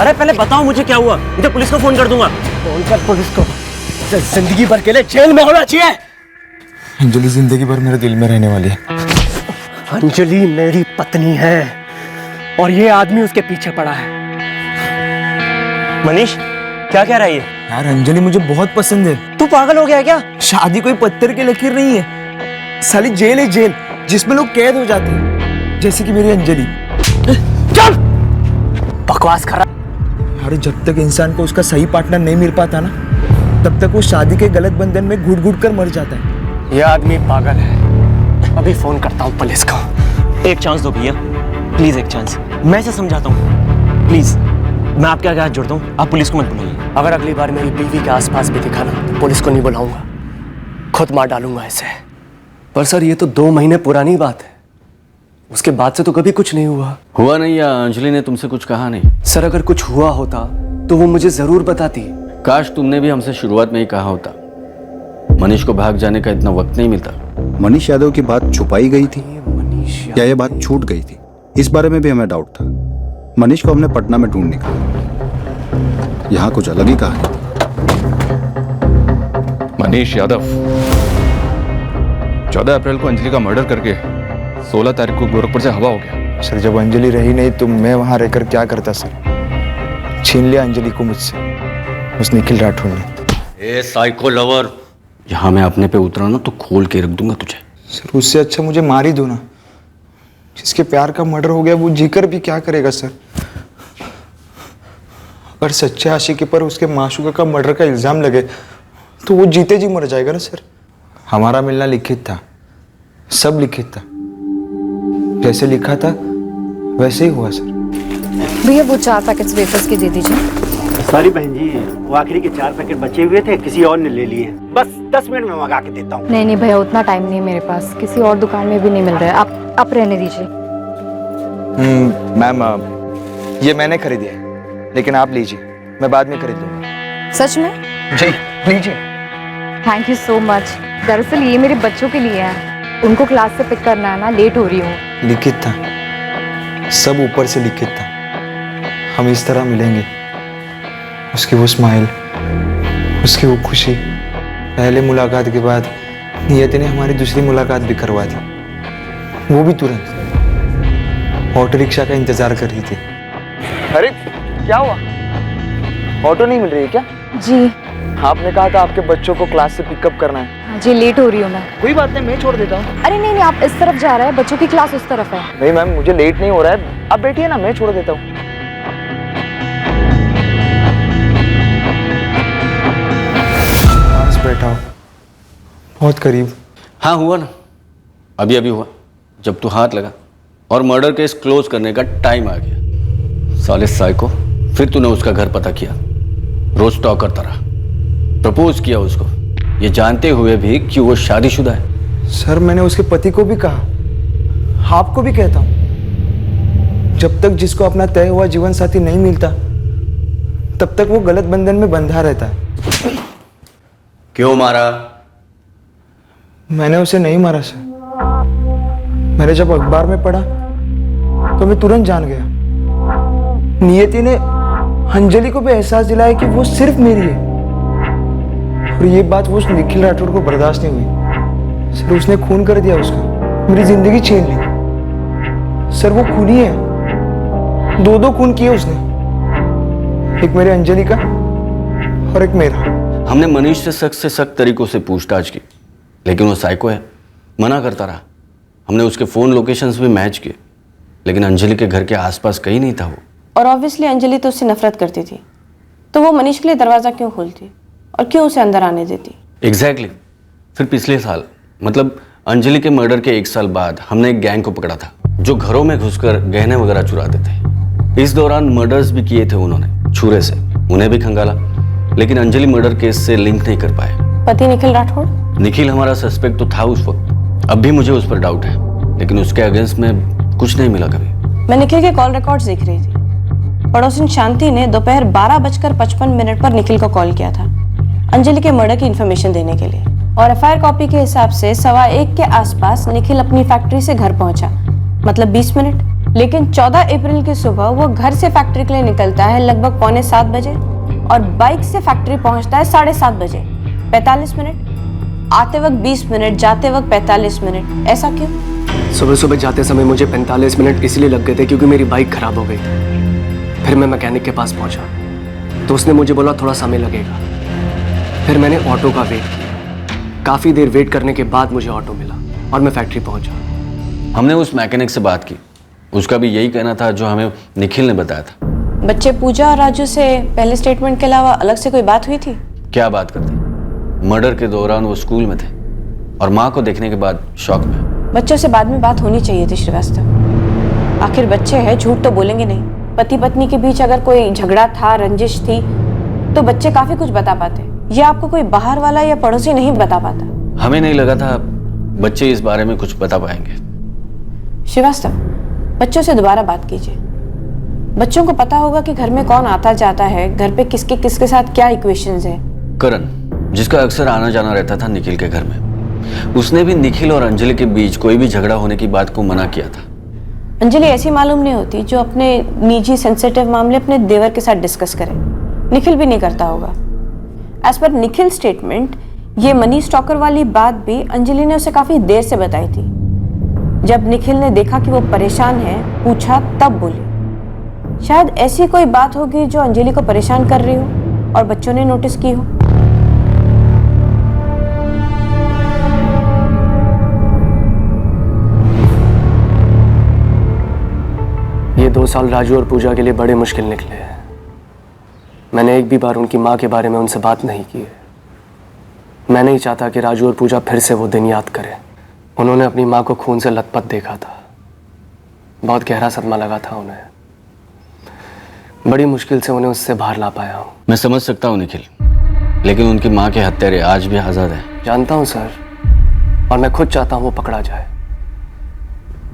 अरे पहले बताओ मुझे क्या हुआ, नहीं तो पुलिस को फोन कर दूंगा। फोन कर पुलिस को। जिंदगी भर के लिए जेल में होना चाहिए। अंजलि जिंदगी भर मेरे दिल में रहने वाली है। अंजलि मेरी पत्नी है और ये आदमी उसके पीछे पड़ा है। मनीष, क्या कह रहा है ये? यार अंजलि मुझे बहुत पसंद है। तू पागल हो गया है क्या? शादी कोई पत्थर की लकीर नहीं है, साली जेल है जेल, जिसमें लोग कैद हो जाते हैं, जैसे कि मेरी अंजलि। चल, बकवास कर रहा। अरे जब तक इंसान को उसका सही पार्टनर नहीं मिल पाता ना, तब तक वो शादी के गलत बंधन में घुट घुट कर मर जाता है। यह आदमी पागल है। अभी फोन करता हूँ पुलिस को। एक चांस दो भैया, प्लीज एक चांस। मैं इसे समझाता हूँ, प्लीज। मैं आपके आगे हाथ जोड़ता हूँ, आप पुलिस को मत बुलाइए। अगर अगली बार मेरी बीवी के आसपास भी दिखा ना तो पुलिस को नहीं बुलाऊंगा, खुद मार डालूंगा इसे। पर सर ये तो 2 महीने पुरानी बात है, उसके बाद से तो कभी कुछ नहीं हुआ। हुआ नहीं या अंजलि ने तुमसे कुछ कहा नहीं? सर अगर कुछ हुआ होता तो वो मुझे जरूर बताती। काश तुमने भी हमसे शुरुआत में ही कहा होता। मनीष को भाग जाने का इतना वक्त नहीं मिलता। मनीष यादव की बात छुपाई गई थी या ये बात छूट गई थी, इस बारे में भी हमें डाउट था। मनीष को हमने पटना में ढूंढ निकाला, यहाँ कुछ अलग ही कहानी। मनीष यादव 14 अप्रैल को अंजलि का मर्डर करके 16 तारीख को गोरखपुर से हवा हो गया। सर जब अंजलि रही नहीं तो मैं वहां रहकर क्या करता सर? छीन लिया अंजलि को मुझसे। उस निखिल राठौड़ ने। ए साइको लवर, यहाँ मैं अपने पे उतरा ना तो खोल के रख दूंगा तुझे। सर उससे अच्छा मुझे मार ही दो ना। जिसके प्यार का मर्डर हो गया वो जीकर भी क्या करेगा सर। अगर सच्चे आशिकी पर उसके माशूका का मर्डर का इल्जाम लगे तो वो जीते जी मर जाएगा ना सर। हमारा मिलना लिखित था, सब लिखित था, जैसे लिखा था वैसे ही हुआ सर। भैया वो 4 पैकेट्स वेफर्स के दे दीजिए। सॉरी बहन जी, वो आखिरी के 4 पैकेट बचे हुए थे, किसी और ने ले लिए। बस 10 मिनट में मंगा के देता हूँ। नहीं भैया, उतना टाइम नहीं है मेरे पास, किसी और दुकान में भी नहीं मिल रहा है, आप रहने दीजिए। मैम ये मैंने खरीदी है, लेकिन आप लीजिए, मैं बाद में खरीद लूँगा। सच में? जी लीजिए। Thank you so much. दरअसल ये मेरे बच्चों के लिए है, उनको क्लास से पिक करना है ना, लेट हो रही हूँ। लिखित था, सब ऊपर से लिखित था, हम इस तरह मिलेंगे। उसकी वो स्माइल, उसकी वो खुशी, पहले मुलाकात के बाद नियति ने हमारी दूसरी मुलाकात भी करवा दी, वो भी तुरंत। ऑटो रिक्शा का इंतजार कर रही थी। अरे क्या हुआ, ऑटो नहीं मिल रही है क्या? जी आपने कहा था आपके बच्चों को क्लास से पिकअप करना है। जी लेट हो रही हूँ मैं। कोई बात नहीं, मैं छोड़ देता हूँ। अरे नहीं, आप इस तरफ जा रहे हैं, बच्चों की क्लास उस तरफ है। नहीं मैम, मुझे लेट नहीं हो रहा है, आप बैठिए ना, मैं छोड़ देता हूँ। बैठा हो, बहुत करीब। हाँ हुआ ना, अभी अभी हुआ, जब तू हाथ लगा और मर्डर केस क्लोज करने का टाइम आ गया। साले साइको, फिर तूने उसका घर पता किया, रोज टॉक करता रहा, प्रपोज किया उसको, ये जानते हुए भी कि वो शादीशुदा है। सर मैंने उसके पति को भी कहा, आपको भी कहता हूं, जब तक जिसको अपना तय हुआ जीवन साथी नहीं मिलता तब तक वो गलत बंधन में बंधा रहता है। क्यों मारा? मैंने उसे नहीं मारा सर, मैंने जब अखबार में पढ़ा तो मैं तुरंत जान गया। नियति ने अंजलि को भी एहसास दिलाया कि वो सिर्फ मेरी है, और ये बात वो उस निखिल राठौड़ को बर्दाश्त नहीं हुई। सर उसने खून कर दिया उसका, मेरी जिंदगी छीन ली। सर वो खूनी है, 2 खून किए उसने, एक मेरे अंजलि का और एक मेरा। हमने मनीष से सख्त तरीकों से पूछताछ की, लेकिन वो साइको है, मना करता रहा। हमने उसके फोन लोकेशंस भी मैच किए, लेकिन अंजलि के घर के आसपास कहीं नहीं था वो। और ऑब्वियसली अंजलि तो उससे नफरत करती थी, तो वो मनीष के लिए दरवाजा क्यों खोलती और क्यों उसे अंदर आने देती? एग्जैक्टली। फिर पिछले साल, मतलब अंजलि के मर्डर के 1 साल बाद, हमने एक गैंग को पकड़ा था जो घरों में घुसकर गहने वगैरह चुराते थे। इस दौरान मर्डर्स भी किए थे उन्होंने, छुरे से, उन्हें भी खंगाला, लेकिन अंजलि मर्डर केस से लिंक नहीं कर पाए। पति निखिल राठौड़? निखिल हमारा सस्पेक्ट तो था उस वक्त, अब भी मुझे उस पर डाउट है, लेकिन उसके अगेंस्ट में कुछ नहीं मिला कभी। मैं निखिल के कॉल रिकॉर्ड्स देख रही थी। पड़ोसिन शांति ने दोपहर 12:55 पर निखिल को कॉल किया था अंजलि के मर्डर की इंफॉर्मेशन देने के लिए, और एफआईआर कॉपी के हिसाब से 1:15 के आसपास निखिल अपनी फैक्ट्री से घर पहुंचा, मतलब 20 मिनट। लेकिन 14 अप्रैल की सुबह वो घर से फैक्ट्री के लिए निकलता है लगभग 6:45 बजे, और बाइक से फैक्ट्री पहुंचता है 7:30 बजे। 45 मिनट, आते वक्त 20 मिनट, जाते वक्त 45 मिनट। ऐसा क्यों? सुबह सुबह जाते समय मुझे 45 मिनट इसलिए लग गए थे क्योंकि मेरी बाइक खराब हो गई थी। फिर मैं मैकेनिक के पास पहुंचा तो उसने मुझे बोला थोड़ा समय लगेगा। फिर मैंने ऑटो का वेट किया, काफ़ी देर वेट करने के बाद मुझे ऑटो मिला और मैं फैक्ट्री पहुंचा। हमने उस मैकेनिक से बात की, उसका भी यही कहना था जो हमें निखिल ने बताया था। बच्चे पूजा और राजू से पहले स्टेटमेंट के अलावा अलग से कोई बात हुई थी? क्या बात करते, मर्डर के दौरान वो स्कूल में थे और माँ को देखने के बाद शॉक में। बच्चों से बाद में बात होनी चाहिए थी श्रीवास्तव, आखिर बच्चे हैं, झूठ तो बोलेंगे नहीं। पति पत्नी के बीच अगर कोई झगड़ा था, रंजिश थी, तो बच्चे काफी कुछ बता पाते। ये आपको कोई बाहर वाला या पड़ोसी नहीं बता पाता। हमें नहीं लगा था बच्चे इस बारे में कुछ बता पाएंगे। श्रीवास्तव, बच्चों से दोबारा बात कीजिए। बच्चों को पता होगा कि घर में कौन आता जाता है, घर पे किसके साथ क्या इक्वेशंस है। करण, जिसका अक्सर आना जाना रहता था निखिल के घर में, उसने भी निखिल और अंजलि के बीच कोई भी झगड़ा होने की बात को मना किया था। अंजलि ऐसी मालूम नहीं होती जो अपने निजी सेंसिटिव मामले अपने देवर के साथ डिस्कस करे। निखिल भी नहीं करता होगा। एज पर निखिल स्टेटमेंट, ये मनी स्टॉकर वाली बात भी अंजलि ने उसे काफी देर से बताई थी। जब निखिल ने देखा कि वो परेशान है, पूछा, तब बोली। शायद ऐसी कोई बात होगी जो अंजलि को परेशान कर रही हो। और बच्चों ने नोटिस की हो। ये 2 साल राजू और पूजा के लिए बड़े मुश्किल निकले हैं। मैंने एक भी बार उनकी माँ के बारे में उनसे बात नहीं की है। मैं नहीं चाहता कि राजू और पूजा फिर से वो दिन याद करें। उन्होंने अपनी माँ को खून से लथपथ देखा था। बहुत गहरा सदमा लगा था उन्हें। बड़ी मुश्किल से उन्हें उससे बाहर ला पाया हूँ। मैं समझ सकता हूँ निखिल, लेकिन उनकी माँ के हत्यारे आज भी आज़ाद हैं। जानता हूँ सर, और मैं खुद चाहता हूँ वो पकड़ा जाए,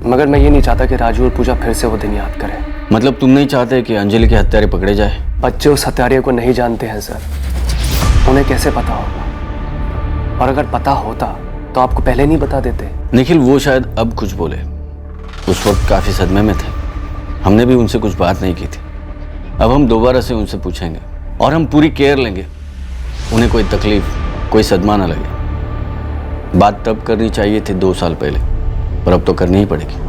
मगर मैं ये नहीं चाहता कि राजू और पूजा फिर से वो दिन याद करें। मतलब तुम नहीं चाहते कि अंजलि के हत्यारे पकड़े जाए? बच्चे उस हत्यारे को नहीं जानते हैं सर, उन्हें कैसे पता होगा? और अगर पता होता तो आपको पहले नहीं बता देते। निखिल, वो शायद अब कुछ बोले, उस वक्त काफ़ी सदमे में थे। हमने भी उनसे कुछ बात नहीं की थी। अब हम दोबारा से उनसे पूछेंगे और हम पूरी केयर लेंगे, उन्हें कोई तकलीफ, कोई सदमा ना लगे। बात तब करनी चाहिए थी 2 साल पहले, पर अब तो करनी ही पड़ेगी।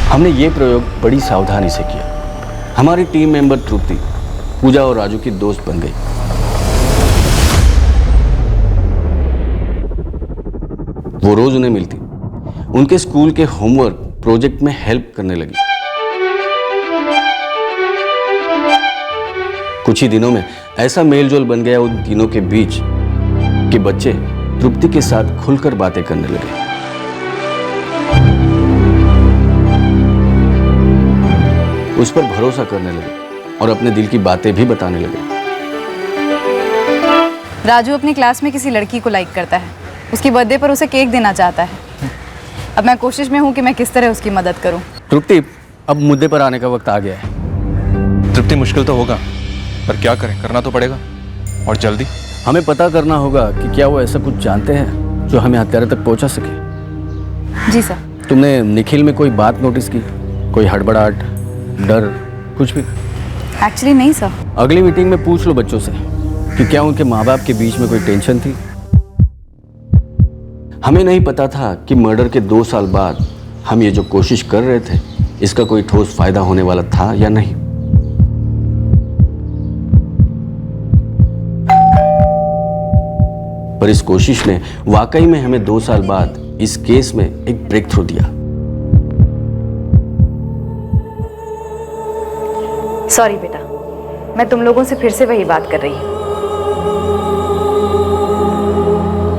हमने ये प्रयोग बड़ी सावधानी से किया। हमारी टीम मेंबर तृप्ति पूजा और राजू की दोस्त बन गई। वो रोज उन्हें मिलती, उनके स्कूल के होमवर्क प्रोजेक्ट में हेल्प करने लगी। कुछ ही दिनों में ऐसा मेलजोल बन गया उन तीनों के बीच कि बच्चे तृप्ति के साथ खुलकर बातें करने लगे। उस पर भरोसा करने लगे और अपने दिल की बातें भी बताने लगे। राजू अपनी क्लास में किसी लड़की को लाइक करता है, उसकी बर्थडे पर उसे केक देना चाहता है। अब मैं कोशिश में हूँ कि मैं किस तरह उसकी मदद करूँ। तृप्ति, अब मुद्दे पर आने का वक्त आ गया है। तृप्ति, मुश्किल तो होगा, पर क्या करें, करना तो पड़ेगा, और जल्दी। हमें पता करना होगा कि क्या वो ऐसा कुछ जानते हैं जो हमें हत्यारे तक पहुंचा सके। जी सर। तुमने निखिल में कोई बात नोटिस की? कोई हड़बड़ाहट, डर, कुछ भी? एक्चुअली नहीं सर। अगली मीटिंग में पूछ लो बच्चों से कि क्या उनके माँ बाप के बीच में कोई टेंशन थी। हमें नहीं पता था कि मर्डर के 2 साल बाद हम ये जो कोशिश कर रहे थे, इसका कोई ठोस फायदा होने वाला था या नहीं। पर इस कोशिश ने वाकई में हमें 2 साल बाद इस केस में एक ब्रेक थ्रू दिया। सॉरी बेटा, मैं तुम लोगों से फिर से वही बात कर रही हूँ।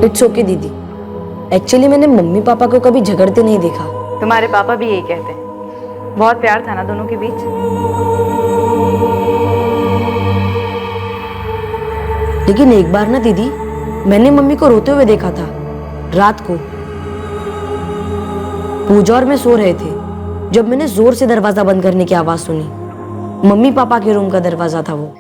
इट्स ओके दीदी। एक्चुअली मैंने मम्मी पापा को कभी झगड़ते नहीं देखा। तुम्हारे पापा भी यही कहते हैं। बहुत प्यार था ना दोनों के बीच। लेकिन एक बार ना दीदी, मैंने मम्मी को रोते हुए देखा था रात को। पूजा और मैं सो रहे थे जब मैंने जोर से दरवाजा बंद करने की आवाज सुनी। मम्मी पापा के रूम का दरवाजा था वो।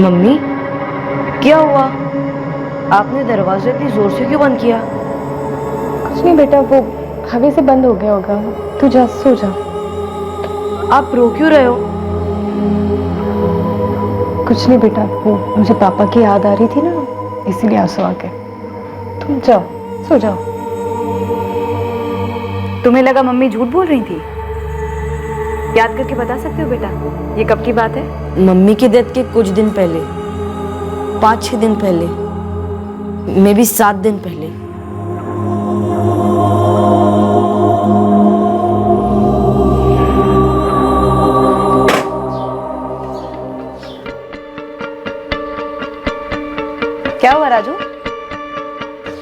मम्मी, क्या हुआ? आपने दरवाजा इतनी जोर से क्यों बंद किया? कुछ नहीं बेटा, वो हवा से बंद हो गया होगा। तू जा, सो जा। आप रो क्यों रहे हो? कुछ नहीं बेटा, वो मुझे पापा की याद आ रही थी ना, इसीलिए आंसू आ गए। तुम जाओ, सो जाओ। तुम्हें लगा मम्मी झूठ बोल रही थी? याद करके बता सकते हो बेटा, ये कब की बात है? मम्मी की डेथ के कुछ दिन पहले, 5-6 दिन पहले, मे भी 7 दिन पहले। क्या हुआ राजू?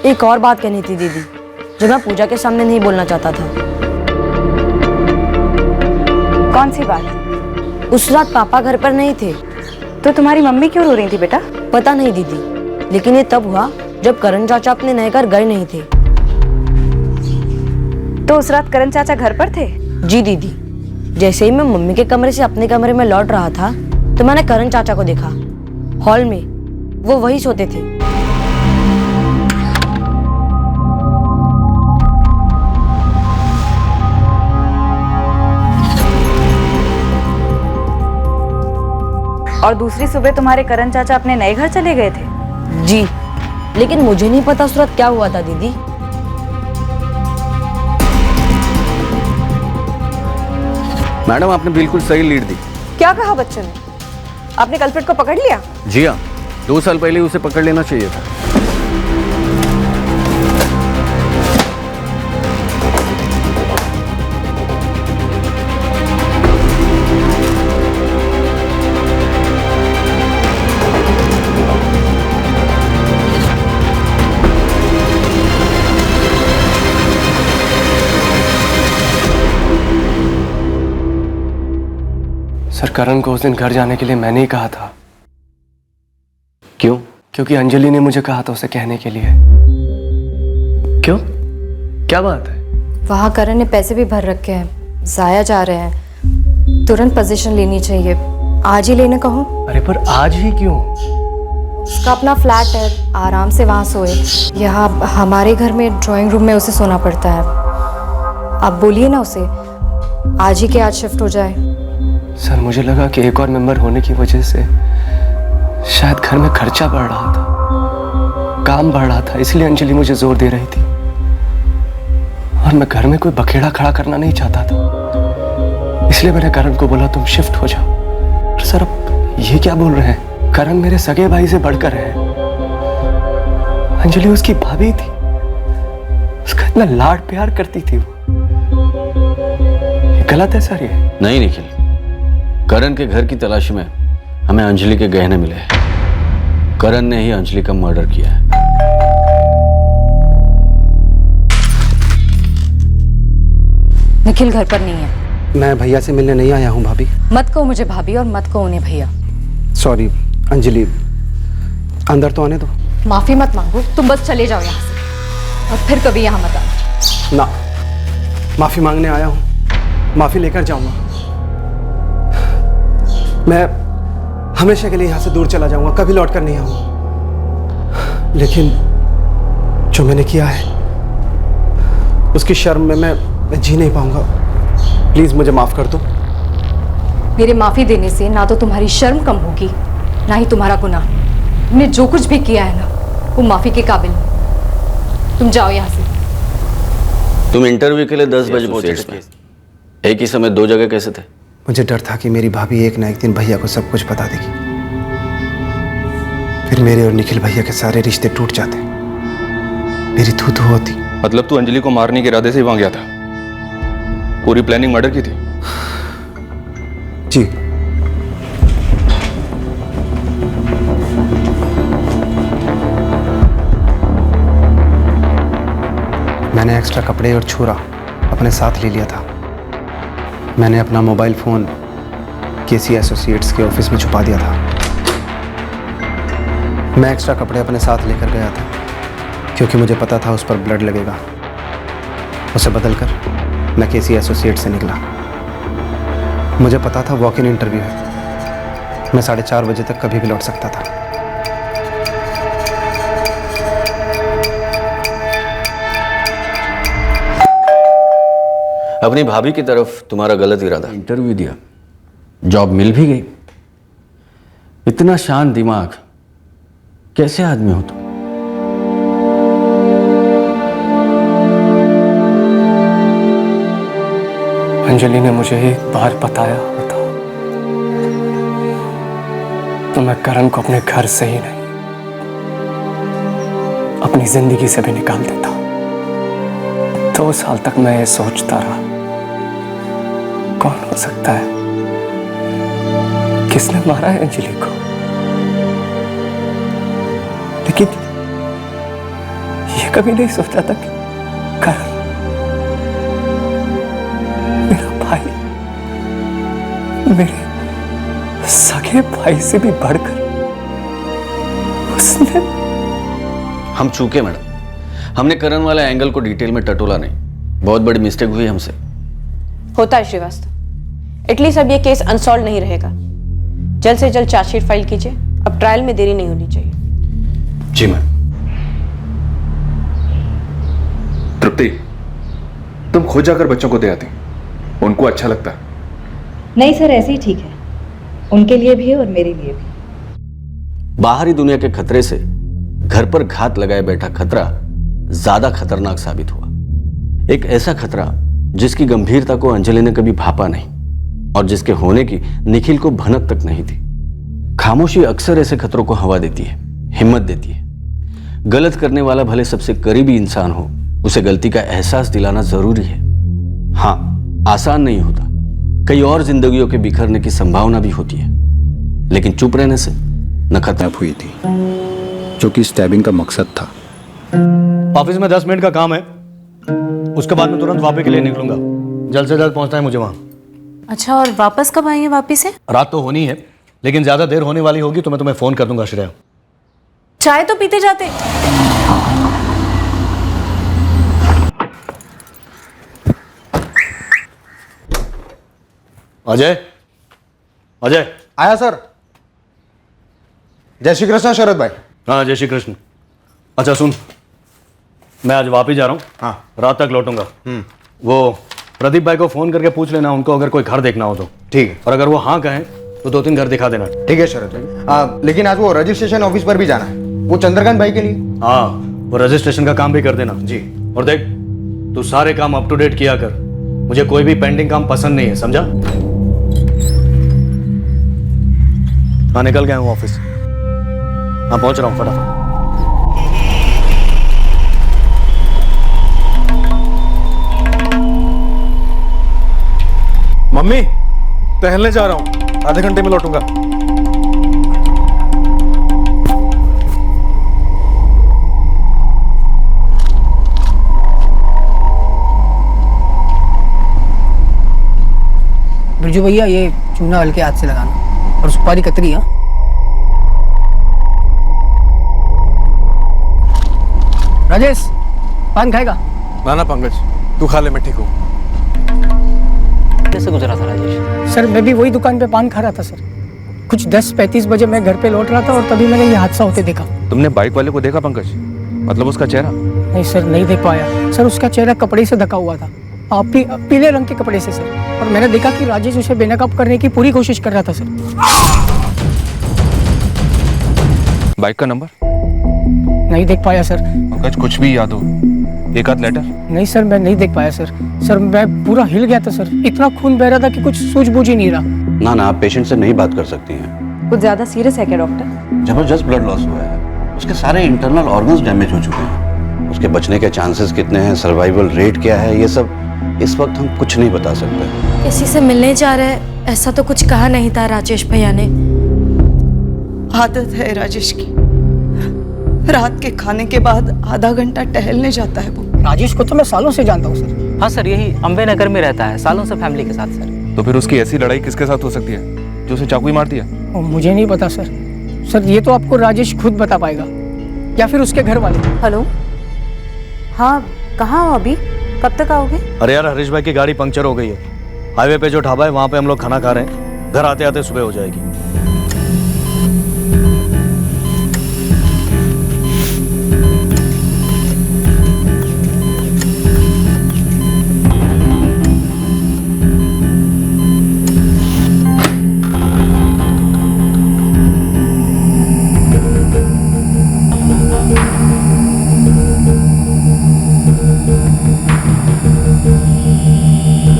एक और बात कहनी थी दीदी, जो मैं पूजा के सामने नहीं बोलना चाहता था। कौन सी बात? उस रात पापा घर पर नहीं थे। तो तुम्हारी मम्मी क्यों रो रही थी बेटा? पता नहीं दीदी, लेकिन ये तब हुआ जब करण चाचा अपने नए घर गए नहीं थे। तो उस रात करण चाचा घर पर थे? जी दीदी, जैसे ही मैं मम्मी के कमरे से अपने कमरे में लौट रहा था तो मैंने करण चाचा को देखा हॉल में, वो वही सोते थे। और दूसरी सुबह तुम्हारे करण चाचा अपने नए घर चले गए थे? जी, लेकिन मुझे नहीं पता उस रात क्या हुआ था दीदी। मैडम आपने बिल्कुल सही लीड दी। क्या कहा बच्चों ने? आपने कल्प्रिट को पकड़ लिया? जी हाँ, 2 साल पहले उसे पकड़ लेना चाहिए था। सर, करण को उस दिन घर जाने के लिए मैंने ही कहा था। क्यों? क्योंकि अंजलि ने मुझे कहा था उसे कहने के लिए। क्यों? क्या बात है? वहाँ करण ने पैसे भी भर रखे हैं, जाया जा रहे हैं। तुरंत पोजीशन लेनी चाहिए। आज ही लेने कहूँ? अरे पर आज ही क्यों? उसका अपना फ्लैट है, आराम से वहाँ सोए। यहाँ हमारे घर में ड्राइंग रूम में उसे सोना पड़ता है। आप बोलिए ना उसे, आज ही के आज शिफ्ट हो जाए। सर, मुझे लगा कि एक और मेंबर होने की वजह से शायद घर में खर्चा बढ़ रहा था, काम बढ़ रहा था, इसलिए अंजलि मुझे जोर दे रही थी। और मैं घर में कोई बखेड़ा खड़ा करना नहीं चाहता था, इसलिए मैंने करण को बोला तुम शिफ्ट हो जाओ। और सर, अब ये क्या बोल रहे हैं? करण मेरे सगे भाई से बढ़कर है। अंजलि उसकी भाभी थी, उसका इतना लाड प्यार करती थी वो। गलत है सर ये? नहीं निखिल, करण के घर की तलाशी में हमें अंजलि के गहने मिले हैं। करण ने ही अंजलि का मर्डर किया है। निखिल घर पर नहीं है। मैं भैया से मिलने नहीं आया हूँ भाभी। मत कहो मुझे भाभी और मत कहो उन्हें भैया। सॉरी अंजलि, अंदर तो आने दो। माफी मत मांगो, तुम बस चले जाओ यहाँ से और फिर कभी यहाँ मत आना। ना, माफी मांगने आया हूँ, माफी लेकर जाऊंगा। मैं हमेशा के लिए यहाँ से दूर चला जाऊंगा, कभी लौट कर नहीं आऊंगा। लेकिन जो मैंने किया है उसकी शर्म में मैं जी नहीं पाऊंगा। प्लीज मुझे माफ कर दो। मेरे माफी देने से ना तो तुम्हारी शर्म कम होगी, ना ही तुम्हारा गुनाह। तुमने जो कुछ भी किया है ना, वो माफी के काबिल नहीं। तुम जाओ यहाँ से। तुम इंटरव्यू के लिए 10 बजे पहुंचे, एक ही समय 2 जगह कैसे थे? मुझे डर था कि मेरी भाभी एक ना एक दिन भैया को सब कुछ बता देगी, फिर मेरे और निखिल भैया के सारे रिश्ते टूट जाते, मेरी थू होती। मतलब तू अंजलि को मारने के इरादे से ही वहां गया था? पूरी प्लानिंग मर्डर की थी? जी। मैंने एक्स्ट्रा कपड़े और छुरा अपने साथ ले लिया था। मैंने अपना मोबाइल फ़ोन केसी एसोसिएट्स के ऑफिस में छुपा दिया था। मैं एक्स्ट्रा कपड़े अपने साथ लेकर गया था क्योंकि मुझे पता था उस पर ब्लड लगेगा। उसे बदलकर मैं केसी एसोसिएट से निकला। मुझे पता था वॉक इन इंटरव्यू है, मैं 4:30 बजे तक कभी भी लौट सकता था। अपनी भाभी की तरफ तुम्हारा गलत इरादा। इंटरव्यू दिया, जॉब मिल भी गई। इतना शांत दिमाग, कैसे आदमी हो तुम? अंजलि ने मुझे एक बार बताया होता तो मैं करण को अपने घर से ही नहीं, अपनी जिंदगी से भी निकाल देता। 2 साल तक मैं ये सोचता रहा, कौन हो सकता है, किसने मारा है अंजलि को। लेकिन ये कभी नहीं सोचा था कि करण मेरा भाई, मेरे सगे भाई से भी बढ़कर उसने हम चूके मैडम, हमने करण वाला एंगल को डिटेल में टटोला नहीं, बहुत बड़ी मिस्टेक हुई हमसे। होता है श्रीवास्तव, एटलीस्ट अब ये केस अनसॉल्व नहीं रहेगा। जल्द से जल्द चार्जशीट फाइल कीजिए, अब ट्रायल में देरी नहीं होनी चाहिए। जी मैम। तृप्ति, तुम खुद जाकर बच्चों को दे आती, उनको अच्छा लगता। नहीं सर, ऐसे ही ठीक है, उनके लिए भी है और मेरे लिए भी। बाहरी दुनिया के खतरे से घर पर घात लगाए बैठा खतरा ज्यादा खतरनाक साबित हुआ। एक ऐसा खतरा जिसकी गंभीरता को अंजलि ने कभी भापा नहीं और जिसके होने की निखिल को भनक तक नहीं थी। खामोशी अक्सर ऐसे खतरों को हवा देती है, हिम्मत देती है। गलत करने वाला भले सबसे करीबी इंसान हो, उसे गलती का एहसास दिलाना जरूरी है। हाँ, आसान नहीं होता, कई और जिंदगियों के बिखरने की संभावना भी होती है, लेकिन चुप रहने से न खत्म हुई थी, जो कि स्टैबिंग का मकसद था। ऑफिस में 10 मिनट का काम है, उसके बाद मैं तुरंत वापस के लिए निकलूंगा। जल्द से जल्द पहुंचना है मुझे वहां। अच्छा, और वापस कब आएंगे वापिस से? रात तो होनी है, लेकिन ज्यादा देर होने वाली होगी तो मैं तुम्हें फोन कर दूंगा। श्रेया, चाय तो पीते जाते। अजय, अजय आया सर। जय श्री कृष्ण शरद भाई। हाँ, जय श्री कृष्ण। अच्छा सुन, मैं आज वापिस जा रहा हूँ। हाँ, रात तक लौटूंगा। वो प्रदीप भाई को फोन करके पूछ लेना उनको, अगर कोई घर देखना हो तो। ठीक है। और अगर वो हाँ कहें तो 2-3 घर दिखा देना। ठीक है शरद भाई। लेकिन आज वो रजिस्ट्रेशन ऑफिस पर भी जाना है, वो चंद्रकांत भाई के लिए। हाँ, वो रजिस्ट्रेशन का काम भी कर देना। जी। और देख, तू सारे काम अप टू डेट किया कर, मुझे कोई भी पेंडिंग काम पसंद नहीं है, समझा? हाँ, निकल गया हूँ ऑफिस। हाँ, पहुंच रहा हूँ फटाफट। मम्मी, टहलने जा रहा हूँ, आधे घंटे में लौटूंगा। बिरजू भैया, ये चूना हल्के हाथ से लगाना और सुपारी कतरी। हाँ, राजेश पान खाएगा? ना पंकज, तू खा ले, मैं ठीक हूँ। कैसे गुजरा था राजेश? सर, मैं भी वही दुकान पे पान खा रहा था सर। कुछ 10:35 बजे मैं घर पे लौट रहा था और तभी मैंने ये हादसा होते देखा। तुमने बाइक वाले को देखा पंकज? मतलब उसका चेहरा? नहीं सर, नहीं देख पाया सर। उसका चेहरा कपड़े से ढका हुआ था, पीले रंग के कपड़े से सर। और मैंने देखा कि राजेश उसे बेनकाब करने की पूरी कोशिश कर रहा था सर। बाइक का नंबर? नहीं देख पाया सर। पंकज, कुछ भी याद हो, एक आध लेटर? नहीं सर, मैं नहीं देख पाया सर। सर, मैं पूरा हिल गया था सर, इतना खून बह रहा था कि कुछ सूझबूझ ही नहीं रहा। ना ना, आप पेशेंट से नहीं बात कर सकती हैं। कुछ ज्यादा सीरियस है क्या डॉक्टर? जबरदस्त ब्लड लॉस हुआ है, उसके सारे इंटरनल ऑर्गन्स डैमेज हो चुके हैं। उसके बचने के चांसेस कितने हैं, सर्वाइवल रेट क्या है, ये सब इस वक्त हम कुछ नहीं बता सकते। किसी से मिलने जा रहे हैं, ऐसा तो कुछ कहा नहीं था राजेश भैया ने। आदत है राजेश की, रात के खाने के बाद आधा घंटा टहलने जाता है वो। राजेश को तो मैं सालों से जानता हूँ सर। हाँ सर, यही अम्बे नगर में रहता है सालों से फैमिली के साथ सर। तो फिर उसकी ऐसी लड़ाई किसके साथ हो सकती है जो उसे चाकू ही मार दिया? मुझे नहीं पता सर। सर, ये तो आपको राजेश खुद बता पाएगा या फिर उसके घर वाले। हेलो, हाँ कहाँ हो अभी, कब तक आओगे? अरे यार, हरीश भाई की गाड़ी पंक्चर हो गई है, हाईवे पे जो ढाबा है वहां पे हम लोग खाना खा रहे हैं। घर आते आते सुबह हो जाएगी।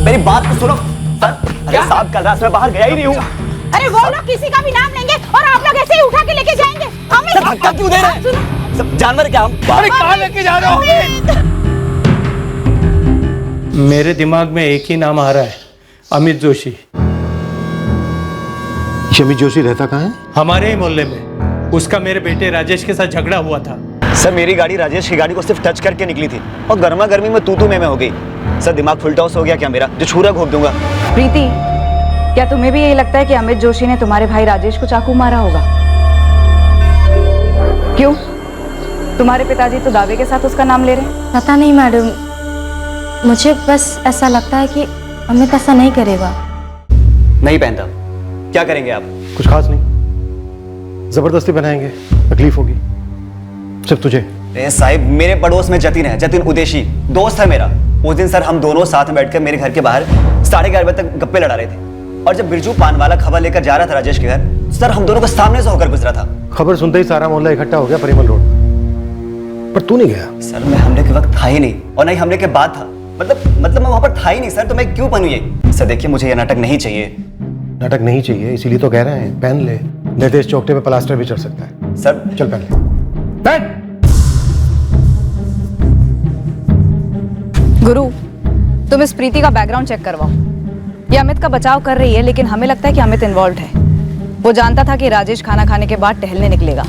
मेरी बात तो सुनो सर। अरे साहब, कल रात में बाहर गया ही नहीं हूँ। अरे वो लोग किसी का भी नाम लेंगे और आप लोग ऐसे ही उठा के लेके जाएंगे। हमें धक्का क्यों दे रहे हैं? सब जानवर क्या हम? अरे कहाँ लेके जा रहे हो? मेरे दिमाग में एक ही नाम आ रहा है, अमित जोशी। अमित जोशी रहता कहाँ है? हमारे ही मोहल्ले में। उसका मेरे बेटे राजेश के साथ झगड़ा हुआ था। सर, मेरी गाड़ी राजेश की गाड़ी को सिर्फ टच करके निकली थी और गर्मा गर्मी में तू में हो गई। सर, दिमाग फुल टॉस हो गया क्या मेरा, जो छुरा घोप दूंगा। प्रीति, क्या तुम्हें भी यही लगता है कि अमित जोशी ने तुम्हारे भाई राजेश को चाकू मारा होगा? क्यों? तुम्हारे पिताजी तो दावे के साथ उसका नाम ले रहे हैं। पता नहीं मैडम, मुझे बस ऐसा लगता है कि अमित ऐसा नहीं करेगा। नहीं पहनता। क्या करेंगे आप? कुछ खास नहीं, जबरदस्ती बनाएंगे, तकलीफ होगी सिर्फ तुझे। साहिब, मेरे पड़ोस में जतिन है, जतिन उदेशी, दोस्त है मेरा। उस दिन सर हम दोनों साथ में बैठकर मेरे घर के बाहर 11:30 बजे तक गप्पे लड़ा रहे थे, और जब बिरजू पान वाला खबर लेकर जा रहा था राजेश के घर, सर हम दोनों को सामने से होकर गुजरा था। खबर सुनते ही सारा मोहल्ला इकट्ठा हो गया परिमल रोड पर तू नहीं गया। सर मैं हमले के वक्त था ही नहीं, और नहीं हमले के बाद था। मतलब मैं वहां पर था ही नहीं सर, तो मैं क्यों पहनूं ये? सर देखिए, मुझे ये नाटक नहीं चाहिए। नाटक नहीं चाहिए इसीलिए तो कह रहे हैं, पहन ले, निर्देश चौकटे पे प्लास्टर भी चढ़ सकता है। सर चल पहन ले, पहन। गुरु, तुम इस प्रीति का बैकग्राउंड चेक करवाओ। ये अमित का बचाव कर रही है, लेकिन हमें लगता है कि अमित इन्वॉल्व है। वो जानता था कि राजेश खाना खाने के बाद टहलने निकलेगा।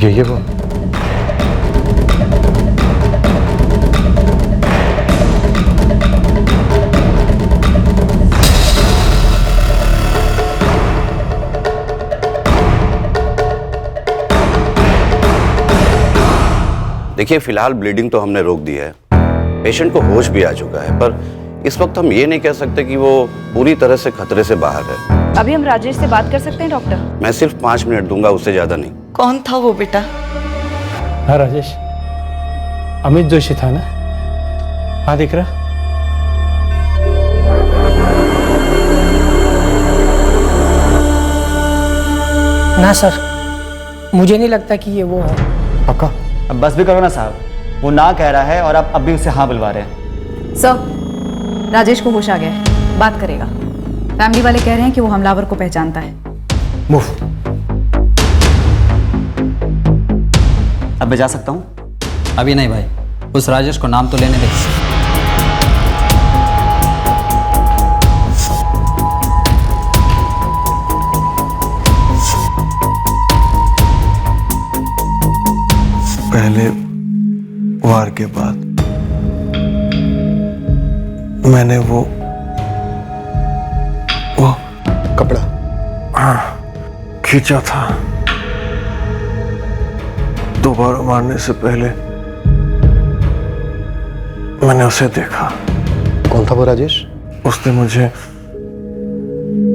ये वो देखिए, फिलहाल ब्लीडिंग तो हमने रोक दी है, पेशेंट को होश भी आ चुका है, पर इस वक्त हम ये नहीं कह सकते कि वो पूरी तरह से खतरे से बाहर है। अभी हम राजेश से बात कर सकते हैं डॉक्टर? मैं सिर्फ 5 मिनट दूंगा, उससे ज्यादा नहीं। कौन था वो बेटा? हाँ राजेश, अमित जोशी था ना? हाँ दिख रहा। ना सर, मुझे नहीं लगता कि ये वो है। पक्का? अब बस भी करो ना साहब, वो ना कह रहा है और आप अब भी उसे हाँ बुलवा रहे हैं। सर, राजेश को होश आ गया है, बात करेगा। फैमिली वाले कह रहे हैं कि वो हमलावर को पहचानता है। मूव। अब मैं जा सकता हूँ? अभी नहीं भाई, उस राजेश को नाम तो लेने दे। पहले वार के बाद मैंने वो कपड़ा खींचा था। दोबारा मारने से पहले मैंने उसे देखा। कौन था वो राजेश? उसने मुझे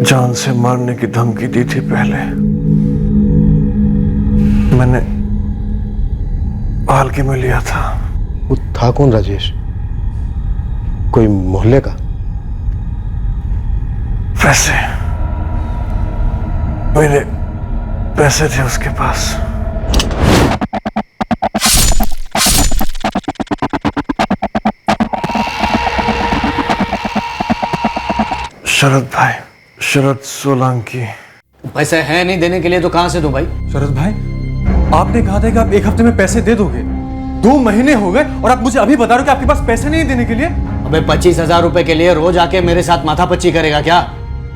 जान से मारने की धमकी दी थी पहले। मैंने हल्के में लिया था। वो था कौन राजेश? कोई मोहल्ले का? पैसे, मेरे पैसे थे उसके पास। शरद भाई, शरद सोलंकी। पैसे हैं नहीं देने के लिए तो कहां से दूं भाई? शरद भाई, आपने कहा था कि आप 1 हफ्ते में पैसे दे दोगे। 2 महीने हो गए और आप मुझे अभी बता रहे हो कि आपके पास पैसे नहीं देने के लिए। अबे 25,000 रुपए के लिए रोज आके मेरे साथ माथापच्ची करेगा क्या?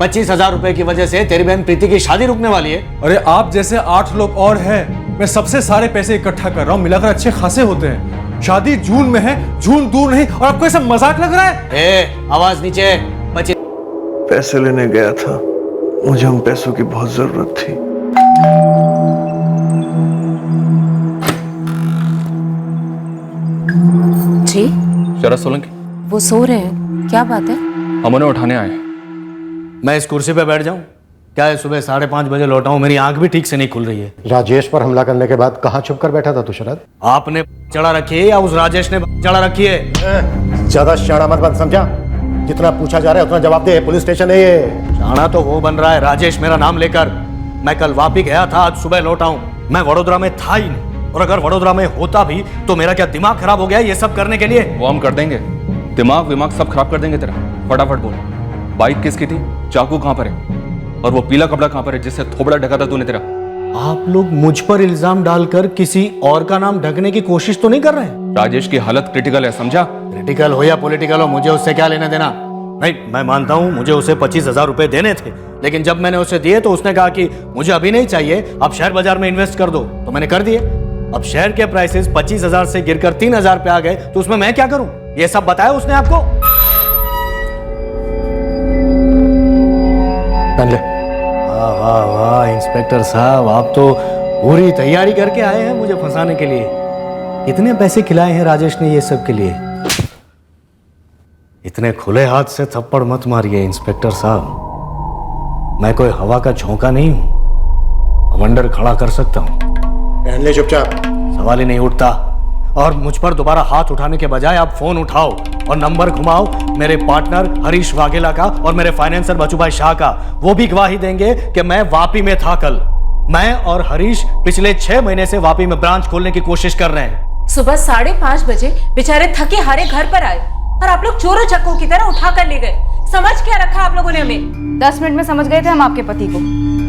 25,000 रुपए की वजह से तेरी बहन प्रीति की शादी रुकने वाली है। अरे आप जैसे 8 लोग और हैं, मैं सबसे सारे पैसे इकट्ठा कर रहा हूँ, मिलाकर अच्छे खासे होते हैं। शादी जून में है, जून दूर नहीं, और आपको ऐसा मजाक लग रहा है? आवाज नीचे। पैसे लेने गया था, मुझे उन पैसों की बहुत जरूरत थी। जी शरद सोलंकी, वो सो रहे हैं, क्या बात है? हम उन्हें उठाने आए हैं। मैं इस कुर्सी पे बैठ जाऊं? क्या है, सुबह 5:30 बजे लौटा हूं, मेरी आंख भी ठीक से नहीं खुल रही है। राजेश पर हमला करने के बाद कहाँ छुप कर बैठा था तू शरद? आपने चढ़ा रखी है या उस राजेश ने चढ़ा रखी है? ज्यादा शाना मत बन, समझा? जितना पूछा जा रहा है उतना जवाब दे, पुलिस स्टेशन है ये। शाना तो वो बन रहा है राजेश मेरा नाम लेकर। मैं कल वापी गया था, आज सुबह लौटा हूं। मैं वडोदरा में था ही नहीं, और अगर वडोदरा में होता भी तो मेरा क्या दिमाग खराब हो गया ये सब करने के लिए? वो हम कर देंगे, दिमाग सब खराब कर देंगे तेरा। फटाफट बोल, बाइक किसकी थी, चाकू कहां पर है, और वो पीला कपड़ा कहां पर है जिससे थोबड़ा ढका था तूने तेरा? आप लोग मुझ पर इल्जाम डालकर किसी और का नाम ढकने की कोशिश तो नहीं कर रहे हैं? राजेश की हालत क्रिटिकल है, समझा? क्रिटिकल हो या पॉलिटिकल हो, मुझे उससे क्या लेना देना। नहीं, मैं मानता हूँ मुझे उसे 25,000 रुपए देने थे, लेकिन जब मैंने उसे दिए तो उसने कहा कि मुझे अभी नहीं चाहिए, आप शेयर बाजार में इन्वेस्ट कर दो, तो मैंने कर दिए। अब शेयर के प्राइसेस 25,000 से गिरकर 3,000 पे आ गए, तो उसमें मैं क्या करूं? ये सब बताया उसने आपको? वाह वाह वाह इंस्पेक्टर साहब, आप तो पूरी तैयारी करके आए हैं मुझे फंसाने के लिए। कितने पैसे खिलाए हैं राजेश ने ये सब के लिए? इतने खुले हाथ से थप्पड़ मत मारिए इंस्पेक्टर साहब, मैं कोई हवा का झोंका नहीं हूं, कमांडर खड़ा कर सकता हूं। पहन ले चुपचाप, सवाल ही नहीं उठता। और मुझ पर दोबारा हाथ उठाने के बजाय आप फोन उठाओ और नंबर घुमाओ मेरे पार्टनर हरीश वाघेला का और मेरे फाइनेंसर बचूभाई शाह का। वो भी गवाही देंगे कि मैं वापी में था कल। मैं और हरीश पिछले 6 महीने से वापी में ब्रांच खोलने की कोशिश कर रहे हैं। सुबह 5:30 बजे बेचारे थके हारे घर पर आए और आप लोग चोरों चक्कों की तरह उठा कर ले गए। समझ क्या रखा आप लोगों ने हमें? 10 मिनट में समझ गए थे हम आपके पति को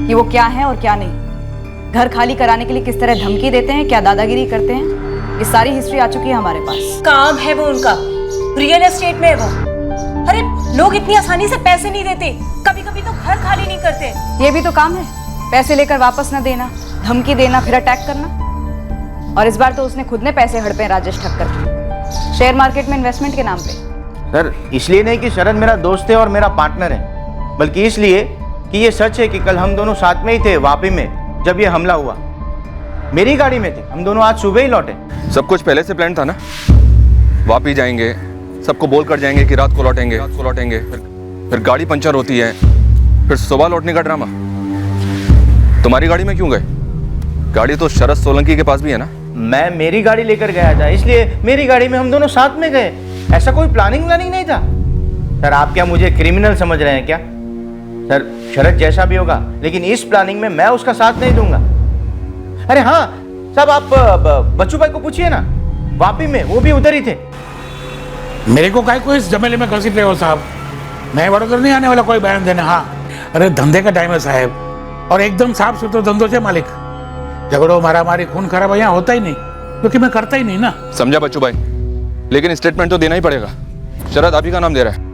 कि वो क्या है और क्या नहीं। घर खाली कराने के लिए किस तरह धमकी देते हैं, क्या दादागिरी करते हैं, ये सारी हिस्ट्री आ चुकी है हमारे पास। काम है वो उनका, रियल एस्टेट में है वो। अरे लोग इतनी आसानी से पैसे नहीं देते, कभी कभी तो घर खाली नहीं करते। ये भी तो काम है, पैसे लेकर वापस न देना, धमकी देना, फिर अटैक करना। और इस बार तो उसने खुद ने पैसे हड़पे राजेश ठक्कर, शेयर मार्केट में इन्वेस्टमेंट के नाम पे। सर इसलिए नहीं कि शरद मेरा दोस्त है और मेरा पार्टनर है, बल्कि इसलिए कि ये सच है कि कल हम दोनों साथ में ही थे वापी में जब ये हमला हुआ। मेरी गाड़ी में थे, हम दोनों आज सुबह ही लौटे। सब कुछ पहले से प्लान था ना? वापी जाएंगे, सबको बोल कर जाएंगे कि रात को लौटेंगे, फिर गाड़ी पंचर होती है, फिर सुबह लौटने का ड्रामा। तुम्हारी गाड़ी में क्यों गए? गाड़ी तो शरद सोलंकी के पास भी है ना? मैं मेरी गाड़ी लेकर गया था, इसलिए मेरी गाड़ी में हम दोनों साथ में गए। ऐसा कोई प्लानिंग नहीं था। सर आप क्या मुझे क्रिमिनल समझ रहे हैं क्या? सर शरद जैसा भी होगा, लेकिन इस प्लानिंग में मैं उसका साथ नहीं दूंगा। अरे हाँ साहब, आप बच्चू भाई को पूछिए ना, वापी में वो भी उधर ही थे। मेरे को काय को इस जमेले में घसीट रहे हो साहब? मैं वडोदरा नहीं आने वाला कोई बयान देने। हाँ अरे धंधे का टाइम है साहब, और एकदम साफ सुथरे धंधों से मालिक। झगड़ो मारामारी खून खराब यहाँ होता ही नहीं, क्योंकि मैं करता ही नहीं ना। समझा बच्चू भाई, लेकिन स्टेटमेंट तो देना ही पड़ेगा। शरद आप ही का नाम दे रहा है,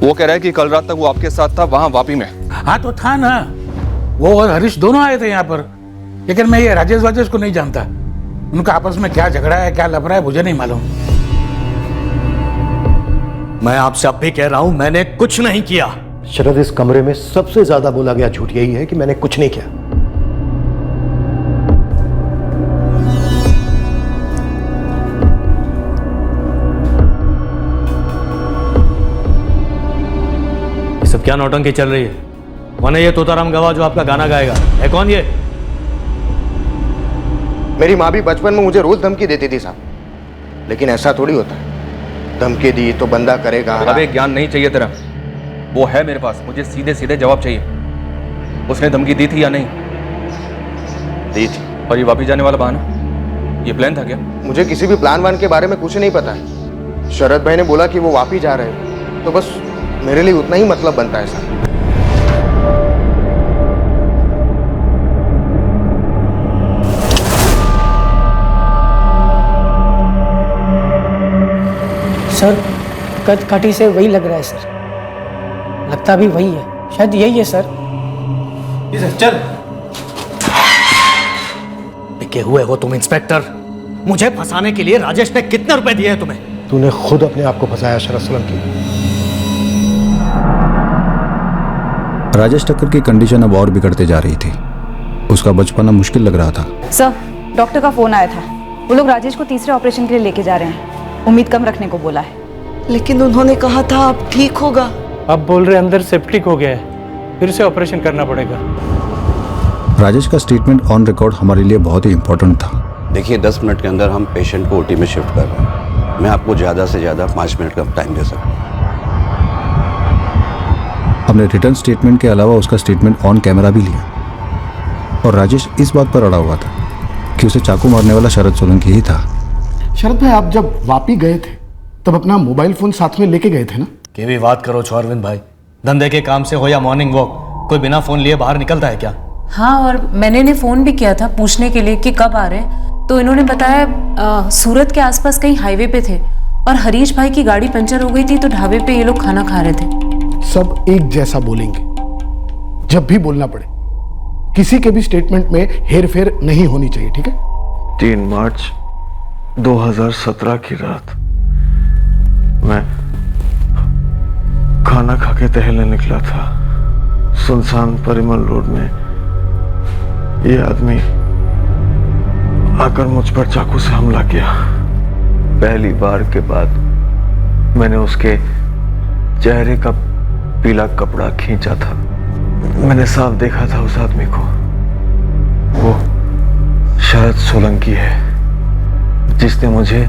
वो कह रहा है कि कल रात तक वो आपके साथ था वहां वापी में। हाँ तो था ना, वो और हरीश दोनों आए थे यहाँ पर, लेकिन मैं ये राजेश को नहीं जानता। उनका आपस में क्या झगड़ा है, क्या लफड़ा है, मुझे नहीं मालूम। मैं आपसे अब भी कह रहा हूं, मैंने कुछ नहीं किया। शरद इस कमरे में सबसे ज्यादा बोला गया झूठ यही है कि मैंने कुछ नहीं किया। ये सब क्या नौटंकी चल रही है? कौन है ये तोताराम गवाह जो आपका गाना गाएगा? है कौन ये? मेरी माँ भी बचपन में मुझे रोज धमकी देती थी साहब, लेकिन ऐसा थोड़ी होता है। धमकी दी तो बंदा करेगा। अबे ज्ञान नहीं चाहिए तेरा, वो है मेरे पास, मुझे सीधे सीधे जवाब चाहिए। उसने धमकी दी थी या नहीं? दी थी। और ये वापस जाने वाला बहाना, ये प्लान था क्या? मुझे किसी भी प्लान वान के बारे में कुछ नहीं पता है। शरद भाई ने बोला कि वो वापस जा रहे हैं, तो बस मेरे लिए उतना ही मतलब बनता है साहब। सर कद काठी से वही लग रहा है सर, लगता भी वही है, शायद यही है सर। चल बिके हुए हो तुम इंस्पेक्टर। मुझे फंसाने के लिए राजेश ने कितने रुपए दिए हैं तुम्हें? तूने खुद अपने आप को फंसाया शरद सोलंकी। राजेश ठक्कर की कंडीशन अब और बिगड़ते जा रही थी। उसका बच पाना मुश्किल लग रहा था। सर डॉक्टर का फोन आया था, वो लोग राजेश को तीसरे ऑपरेशन के लिए लेके जा रहे हैं। उम्मीद कम रखने को बोला है। लेकिन उन्होंने कहा था अब ठीक होगा। अब बोल रहे अंदर सेप्टिक हो गया है, फिर से ऑपरेशन करना पड़ेगा। राजेश का स्टेटमेंट ऑन रिकॉर्ड हमारे लिए बहुत ही इंपॉर्टेंट था। देखिए 10 मिनट के अंदर हम पेशेंट को ओटी में शिफ्ट कर रहे हैं। मैं आपको ज़्यादा से ज़्यादा 5 मिनट का टाइम दे सकता हूँ। हमने रिटर्न स्टेटमेंट के अलावा उसका स्टेटमेंट ऑन कैमरा भी लिया, और राजेश इस बात पर अड़ा हुआ था कि उसे चाकू मारने वाला शरद सोलंकी ही था। शरद भाई आप जब वापी गए थे तब अपना मोबाइल फोन साथ में लेके गए थे ना? के भी बात करो छोरविंद भाई, धंधे के काम से हो या मॉर्निंग वॉक, कोई बिना फोन लिए बाहर निकलता है क्या? हाँ, और मैंने इन्हें फोन भी किया था पूछने के लिए कि कब आ रहे हैं, तो इन्होंने बताया सूरत के आसपास कहीं हाईवे पे थे और हरीश भाई की गाड़ी पंचर हो गई थी तो ढाबे पे ये लोग खाना खा रहे थे। सब एक जैसा बोलेंगे। जब भी बोलना पड़े किसी के भी स्टेटमेंट में हेरफेर नहीं होनी चाहिए, ठीक है? 3 मार्च 2017 की रात मैं खाना खा के टहलने निकला था। सुनसान परिमल रोड में ये आदमी आकर मुझ पर चाकू से हमला किया। पहली बार के बाद मैंने उसके चेहरे का पीला कपड़ा खींचा था। मैंने साफ देखा था उस आदमी को। वो शरद सोलंकी है जिसने मुझे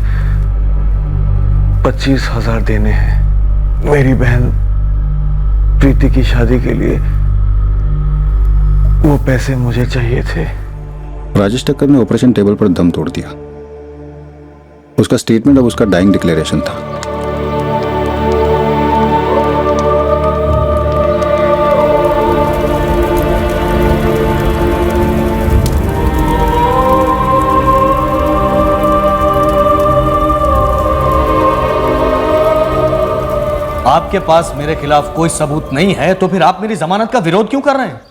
25,000 देने हैं। मेरी बहन प्रीति की शादी के लिए वो पैसे मुझे चाहिए थे। राजेश टक्कर ने ऑपरेशन टेबल पर दम तोड़ दिया। उसका स्टेटमेंट अब उसका डाइंग डिक्लेरेशन था। आपके पास मेरे खिलाफ कोई सबूत नहीं है तो फिर आप मेरी जमानत का विरोध क्यों कर रहे हैं?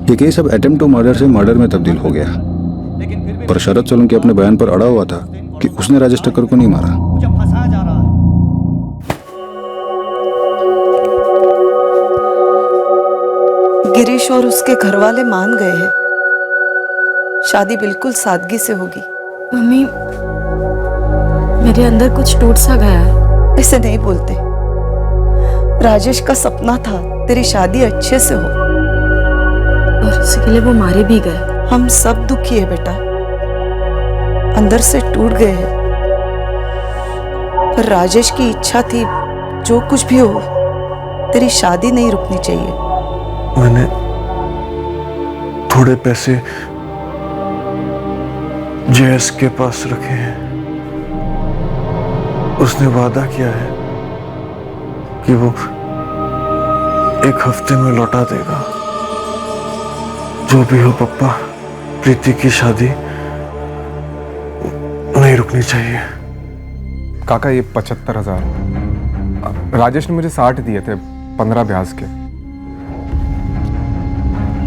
ये केस अब अटेम्प्ट टू मर्डर से मर्डर में तब्दील हो गया। पर शरद सोलंकी अपने बयान पर अड़ा हुआ था कि उसने राजेश टक्कर को नहीं मारा। मुझे फंसाया जा रहा है। गिरीश और उसके घर वाले मान गए हैं, शादी बिल्कुल सादगी से होगी। मम्मी, मेरे अंदर कुछ टूट सा गया है। ऐसे नहीं बोलते। राजेश का सपना था तेरी शादी अच्छे से हो, और उसके लिए वो मारे भी गए। हम सब दुखी है बेटा, अंदर से टूट गए हैं। पर राजेश की इच्छा थी जो कुछ भी हो तेरी शादी नहीं रुकनी चाहिए। मैंने थोड़े पैसे जयस के पास रखे हैं। उसने वादा किया है कि वो 1 हफ्ते में लौटा देगा। जो भी हो पप्पा, प्रीति की शादी नहीं रुकनी चाहिए। काका ये 75,000 राजेश ने मुझे 60 दिए थे, 15 ब्याज के।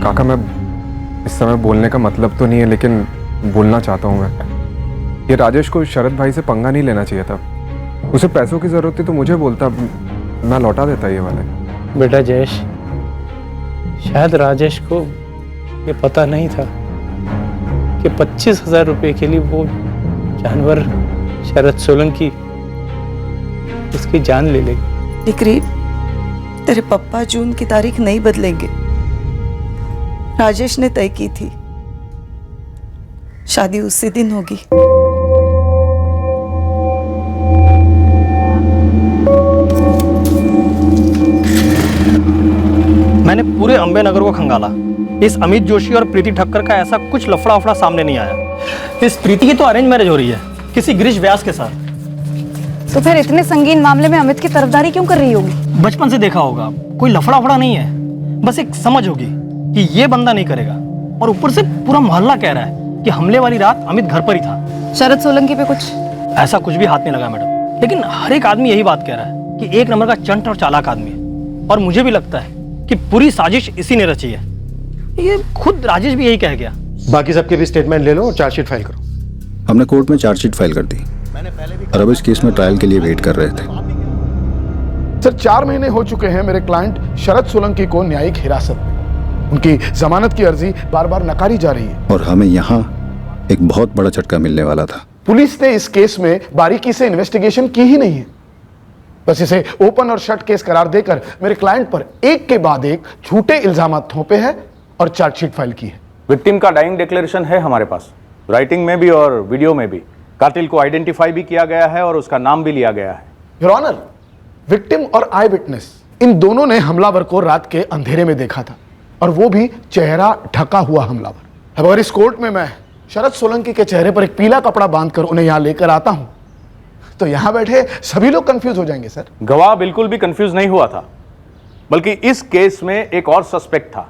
काका मैं इस समय बोलने का मतलब तो नहीं है, लेकिन बोलना चाहता हूँ मैं। ये राजेश को शरद भाई से पंगा नहीं लेना चाहिए था। उसे पैसों की जरूरत थी तो मुझे बोलता, मैं लौटा देता ये वाले। बेटा जयेश, शायद राजेश को ये पता नहीं था कि 25,000 रुपए के लिए वो जानवर शरद सोलंकी उसकी जान ले लेगी। डिक्री, तेरे पप्पा जून की तारीख नहीं बदलेंगे। राजेश ने तय की थी, शादी उसी दिन होगी। मैंने पूरे अंबे नगर को खंगाला। इस अमित जोशी और प्रीति ठक्कर का ऐसा कुछ लफड़ा उफड़ा सामने नहीं आया। इस प्रीति की तो अरेंज मैरिज हो रही है किसी गिरीश व्यास के साथ। तो फिर इतने संगीन मामले में अमित की तरफदारी क्यों कर रही होगी? बचपन से देखा होगा, कोई लफड़ा उफड़ा नहीं है, बस एक समझ होगी कि ये बंदा नहीं करेगा। और ऊपर से पूरा मोहल्ला कह रहा है कि हमले वाली रात अमित घर पर ही था। शरद सोलंकी पे कुछ ऐसा कुछ भी हाथ नहीं लगा मैडम, लेकिन हर एक आदमी यही बात कह रहा है कि 1 नंबर का चंट और चालाक आदमी है। और मुझे भी लगता है कि पूरी साजिश इसी ने रची है। ये खुद राजेश भी यही कह गया। बाकी सबके भी स्टेटमेंट ले लो और चार्जशीट फाइल करो। हमने कोर्ट में चार्जशीट फाइल कर दी और अब इस केस में ट्रायल के लिए वेट कर रहे थे। सर 4 महीने हो चुके हैं मेरे क्लाइंट शरद सोलंकी को न्यायिक हिरासत में। उनकी जमानत की अर्जी बार बार नकारी जा रही है और हमें यहाँ एक बहुत बड़ा झटका मिलने वाला था। पुलिस ने इस केस में बारीकी से इन्वेस्टिगेशन की ही नहीं है, बस इसे ओपन और शट केस करार देकर मेरे क्लाइंट पर एक के बाद एक झूठे इल्जाम थोपे हैं और चार्जशीट फाइल की है। विक्टिम का डाइंग डिक्लेरेशन है हमारे पास, राइटिंग में भी और वीडियो में भी। कातिल को आइडेंटिफाई भी किया गया है और उसका नाम भी लिया गया है। योर ऑनर, विक्टिम और आई विटनेस इन दोनों ने हमलावर को रात के अंधेरे में देखा था, और वो भी चेहरा ढका हुआ हमलावर। अब अगर इस कोर्ट में मैं शरद सोलंकी के चेहरे पर एक पीला कपड़ा बांधकर उन्हें यहां लेकर आता हूं तो यहां बैठे सभी लोग कंफ्यूज हो जाएंगे। सर गवाह बिल्कुल भी कंफ्यूज नहीं हुआ था, बल्कि इस केस में एक और सस्पेक्ट था,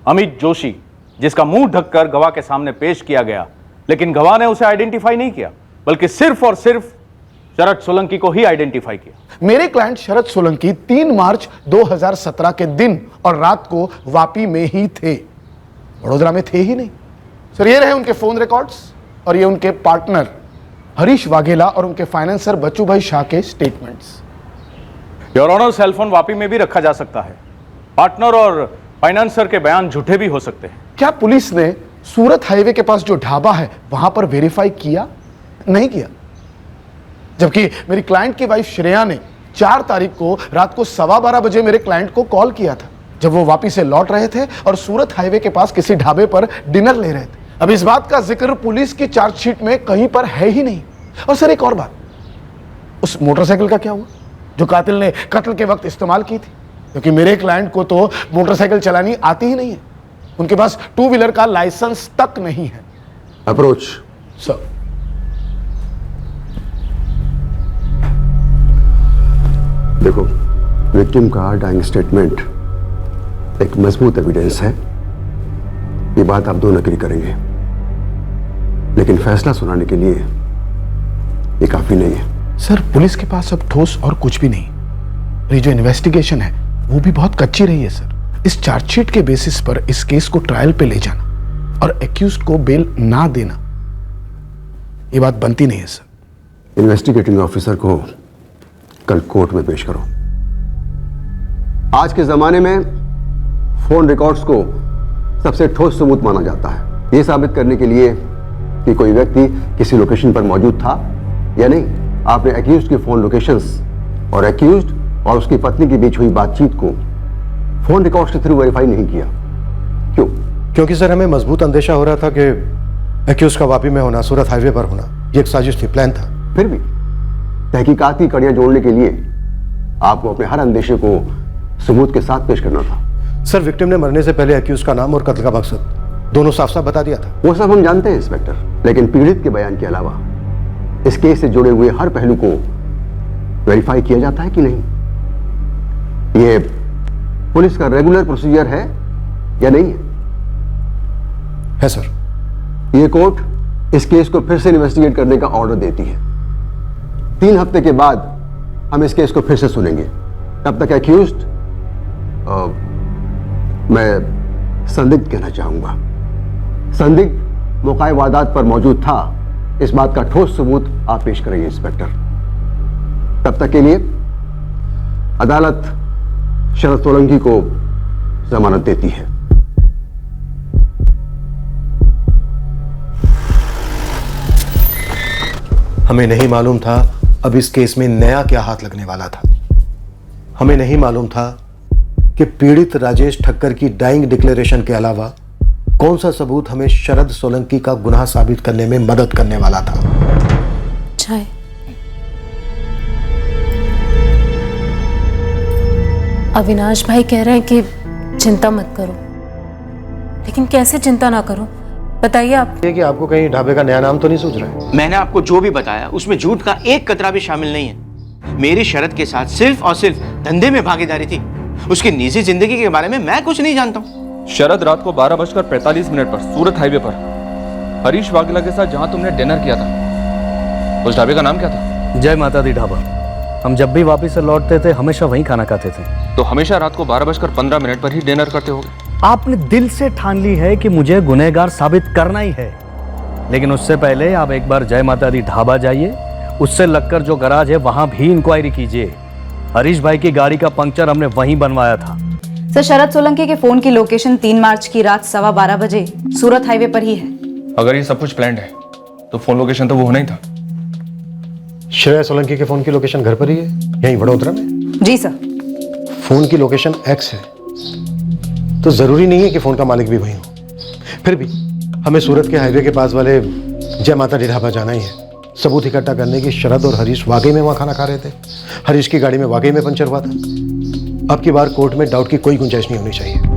अमित जोशी, जिसका मुंह ढककर गवाह के सामने पेश किया गया, लेकिन गवाह ने उसे आइडेंटिफाई नहीं किया, बल्कि सिर्फ और सिर्फ शरद सोलंकी को ही आइडेंटिफाई किया। मेरे क्लाइंट शरद सोलंकी 3 मार्च 2017 के दिन और रात को वापी में ही थे, वडोदरा में थे ही नहीं। सर ये रहे उनके फोन रिकॉर्ड्स और ये उनके पार्टनर हरीश वाघेला और उनके फाइनेंसर बचूभाई शाह के statements. Your honour, cellphone Vapi में भी रखा जा सकता है। पार्टनर और फाइनेंसर के बयान झूठे भी हो सकते हैं। क्या पुलिस ने सूरत हाईवे के पास जो ढाबा है वहां पर वेरीफाई किया? नहीं किया। जबकि मेरी क्लाइंट की वाइफ श्रेया ने 4 तारीख को रात को 12:15 बजे मेरे क्लाइंट को कॉल किया था, जब वो वापी से लौट रहे थे और सूरत हाईवे के पास किसी ढाबे पर डिनर ले रहे थे। अब इस बात का जिक्र पुलिस की चार्जशीट में कहीं पर है ही नहीं। और सर एक और बात, उस मोटरसाइकिल का क्या हुआ जो कातिल ने कत्ल के वक्त इस्तेमाल की थी? क्योंकि मेरे क्लाइंट को तो मोटरसाइकिल चलानी आती ही नहीं है, उनके पास 2 व्हीलर का लाइसेंस तक नहीं है। Approach sir. देखो, विक्टिम का डाइंग स्टेटमेंट एक मजबूत एविडेंस है, ये बात आप दोनों एग्री करेंगे, लेकिन फैसला सुनाने के लिए ये काफी नहीं है। सर पुलिस के पास अब ठोस और कुछ भी नहीं। ये जो इन्वेस्टिगेशन है वो भी बहुत कच्ची रही है सर। इस चार्जशीट के बेसिस पर इस केस को ट्रायल पे ले जाना और एक्यूज्ड को बेल ना देना, ये बात बनती नहीं है सर। इन्वेस्टिगेटिंग ऑफिसर को कल कोर्ट में पेश करो। आज के जमाने में फोन रिकॉर्ड्स को सबसे ठोस सबूत माना जाता है, यह साबित करने के लिए कि कोई व्यक्ति किसी लोकेशन पर मौजूद था या नहीं। आपने एक्यूज्ड की फोन लोकेशंस और एक्यूज्ड और उसकी पत्नी के बीच हुई बातचीत को फोन रिकॉर्ड्स के थ्रू वेरीफाई नहीं किया। क्यों? क्योंकि सर हमें मजबूत अंदेशा हो रहा था कि एक्यूज्ड का वापी में होना, सूरत हाईवे पर होना, ये एक साजिश थी, प्लान था। फिर भी तहकीकात की कड़ियां जोड़ने के लिए आपको अपने हर अंदेशे को सबूत के साथ पेश करना था। सर विक्टिम ने मरने से पहले एक्यूज्ड का नाम और कत्ल का मकसद दोनों साफ साफ बता दिया था। वो सब हम जानते हैं इंस्पेक्टर, लेकिन पीड़ित के बयान के अलावा इस केस से जुड़े हुए हर पहलू को वेरीफाई किया जाता है कि नहीं, ये पुलिस का रेगुलर प्रोसीजर है या नहीं है सर। ये कोर्ट इस केस को फिर से इन्वेस्टिगेट करने का ऑर्डर देती है। 3 हफ्ते के बाद हम इस केस को फिर से सुनेंगे। तब तक एक्यूज्ड, मैं संदिग्ध कहना चाहूंगा, संदिग्ध मौका वारदात पर मौजूद था, इस बात का ठोस सबूत आप पेश करेंगे इंस्पेक्टर। तब तक के लिए अदालत शरद सोलंकी को जमानत देती है। हमें नहीं मालूम था अब इस केस में नया क्या हाथ लगने वाला था। हमें नहीं मालूम था कि पीड़ित राजेश ठक्कर की डाइंग डिक्लेरेशन के अलावा कौन सा सबूत हमें शरद सोलंकी का गुनाह साबित करने में मदद करने वाला था। चाय। अविनाश भाई कह रहे हैं कि चिंता मत करो, लेकिन कैसे चिंता ना करो बताइए आप। ये कि आपको कहीं ढाबे का नया नाम तो नहीं सूझ रहा है? मैंने आपको जो भी बताया उसमें झूठ का एक कतरा भी शामिल नहीं है। मेरी शरद के साथ सिर्फ और सिर्फ धंधे में भागीदारी थी, उसकी निजी जिंदगी के बारे में मैं कुछ नहीं जानता हूँ। शरद रात को 12:45 पर सूरत हाईवे पर हरीश वाघेला के साथ जहां तुमने डिनर किया था, उस ढाबे का नाम क्या था? जय माता दी ढाबा। हम जब भी वापस से लौटते थे हमेशा वहीं खाना खाते थे। तो हमेशा रात को 12:15 पर ही डिनर करते होगे? आपने दिल से ठान ली है कि मुझे गुनहगार साबित करना ही है, लेकिन उससे पहले आप एक बार जय माता दी ढाबा जाइए, उससे लगकर जो गराज है वहां भी इंक्वायरी कीजिए। हरीश भाई की गाड़ी का पंक्चर हमने वहीं बनवाया था। सर शरद सोलंकी के फोन की लोकेशन 3 मार्च की रात 12:15 बजे सूरत हाईवे पर ही है। अगर ये सब कुछ प्लान्ड है तो फोन लोकेशन तो वो होना ही था। श्रेया सोलंकी के फोन की लोकेशन घर पर ही है, यहीं वडोदरा में। जी सर। फोन की लोकेशन X है तो जरूरी नहीं है कि फोन का मालिक भी वही हो। फिर भी हमें सूरत के हाईवे के पास वाले जय माता दी ढाबा जाना ही है, सबूत इकट्ठा करने की। शरद और हरीश वाकई में वहां खाना खा रहे थे, हरीश की गाड़ी में वाकई में पंचर हुआ था। अब की बार कोर्ट में डाउट की कोई गुंजाइश नहीं होनी चाहिए।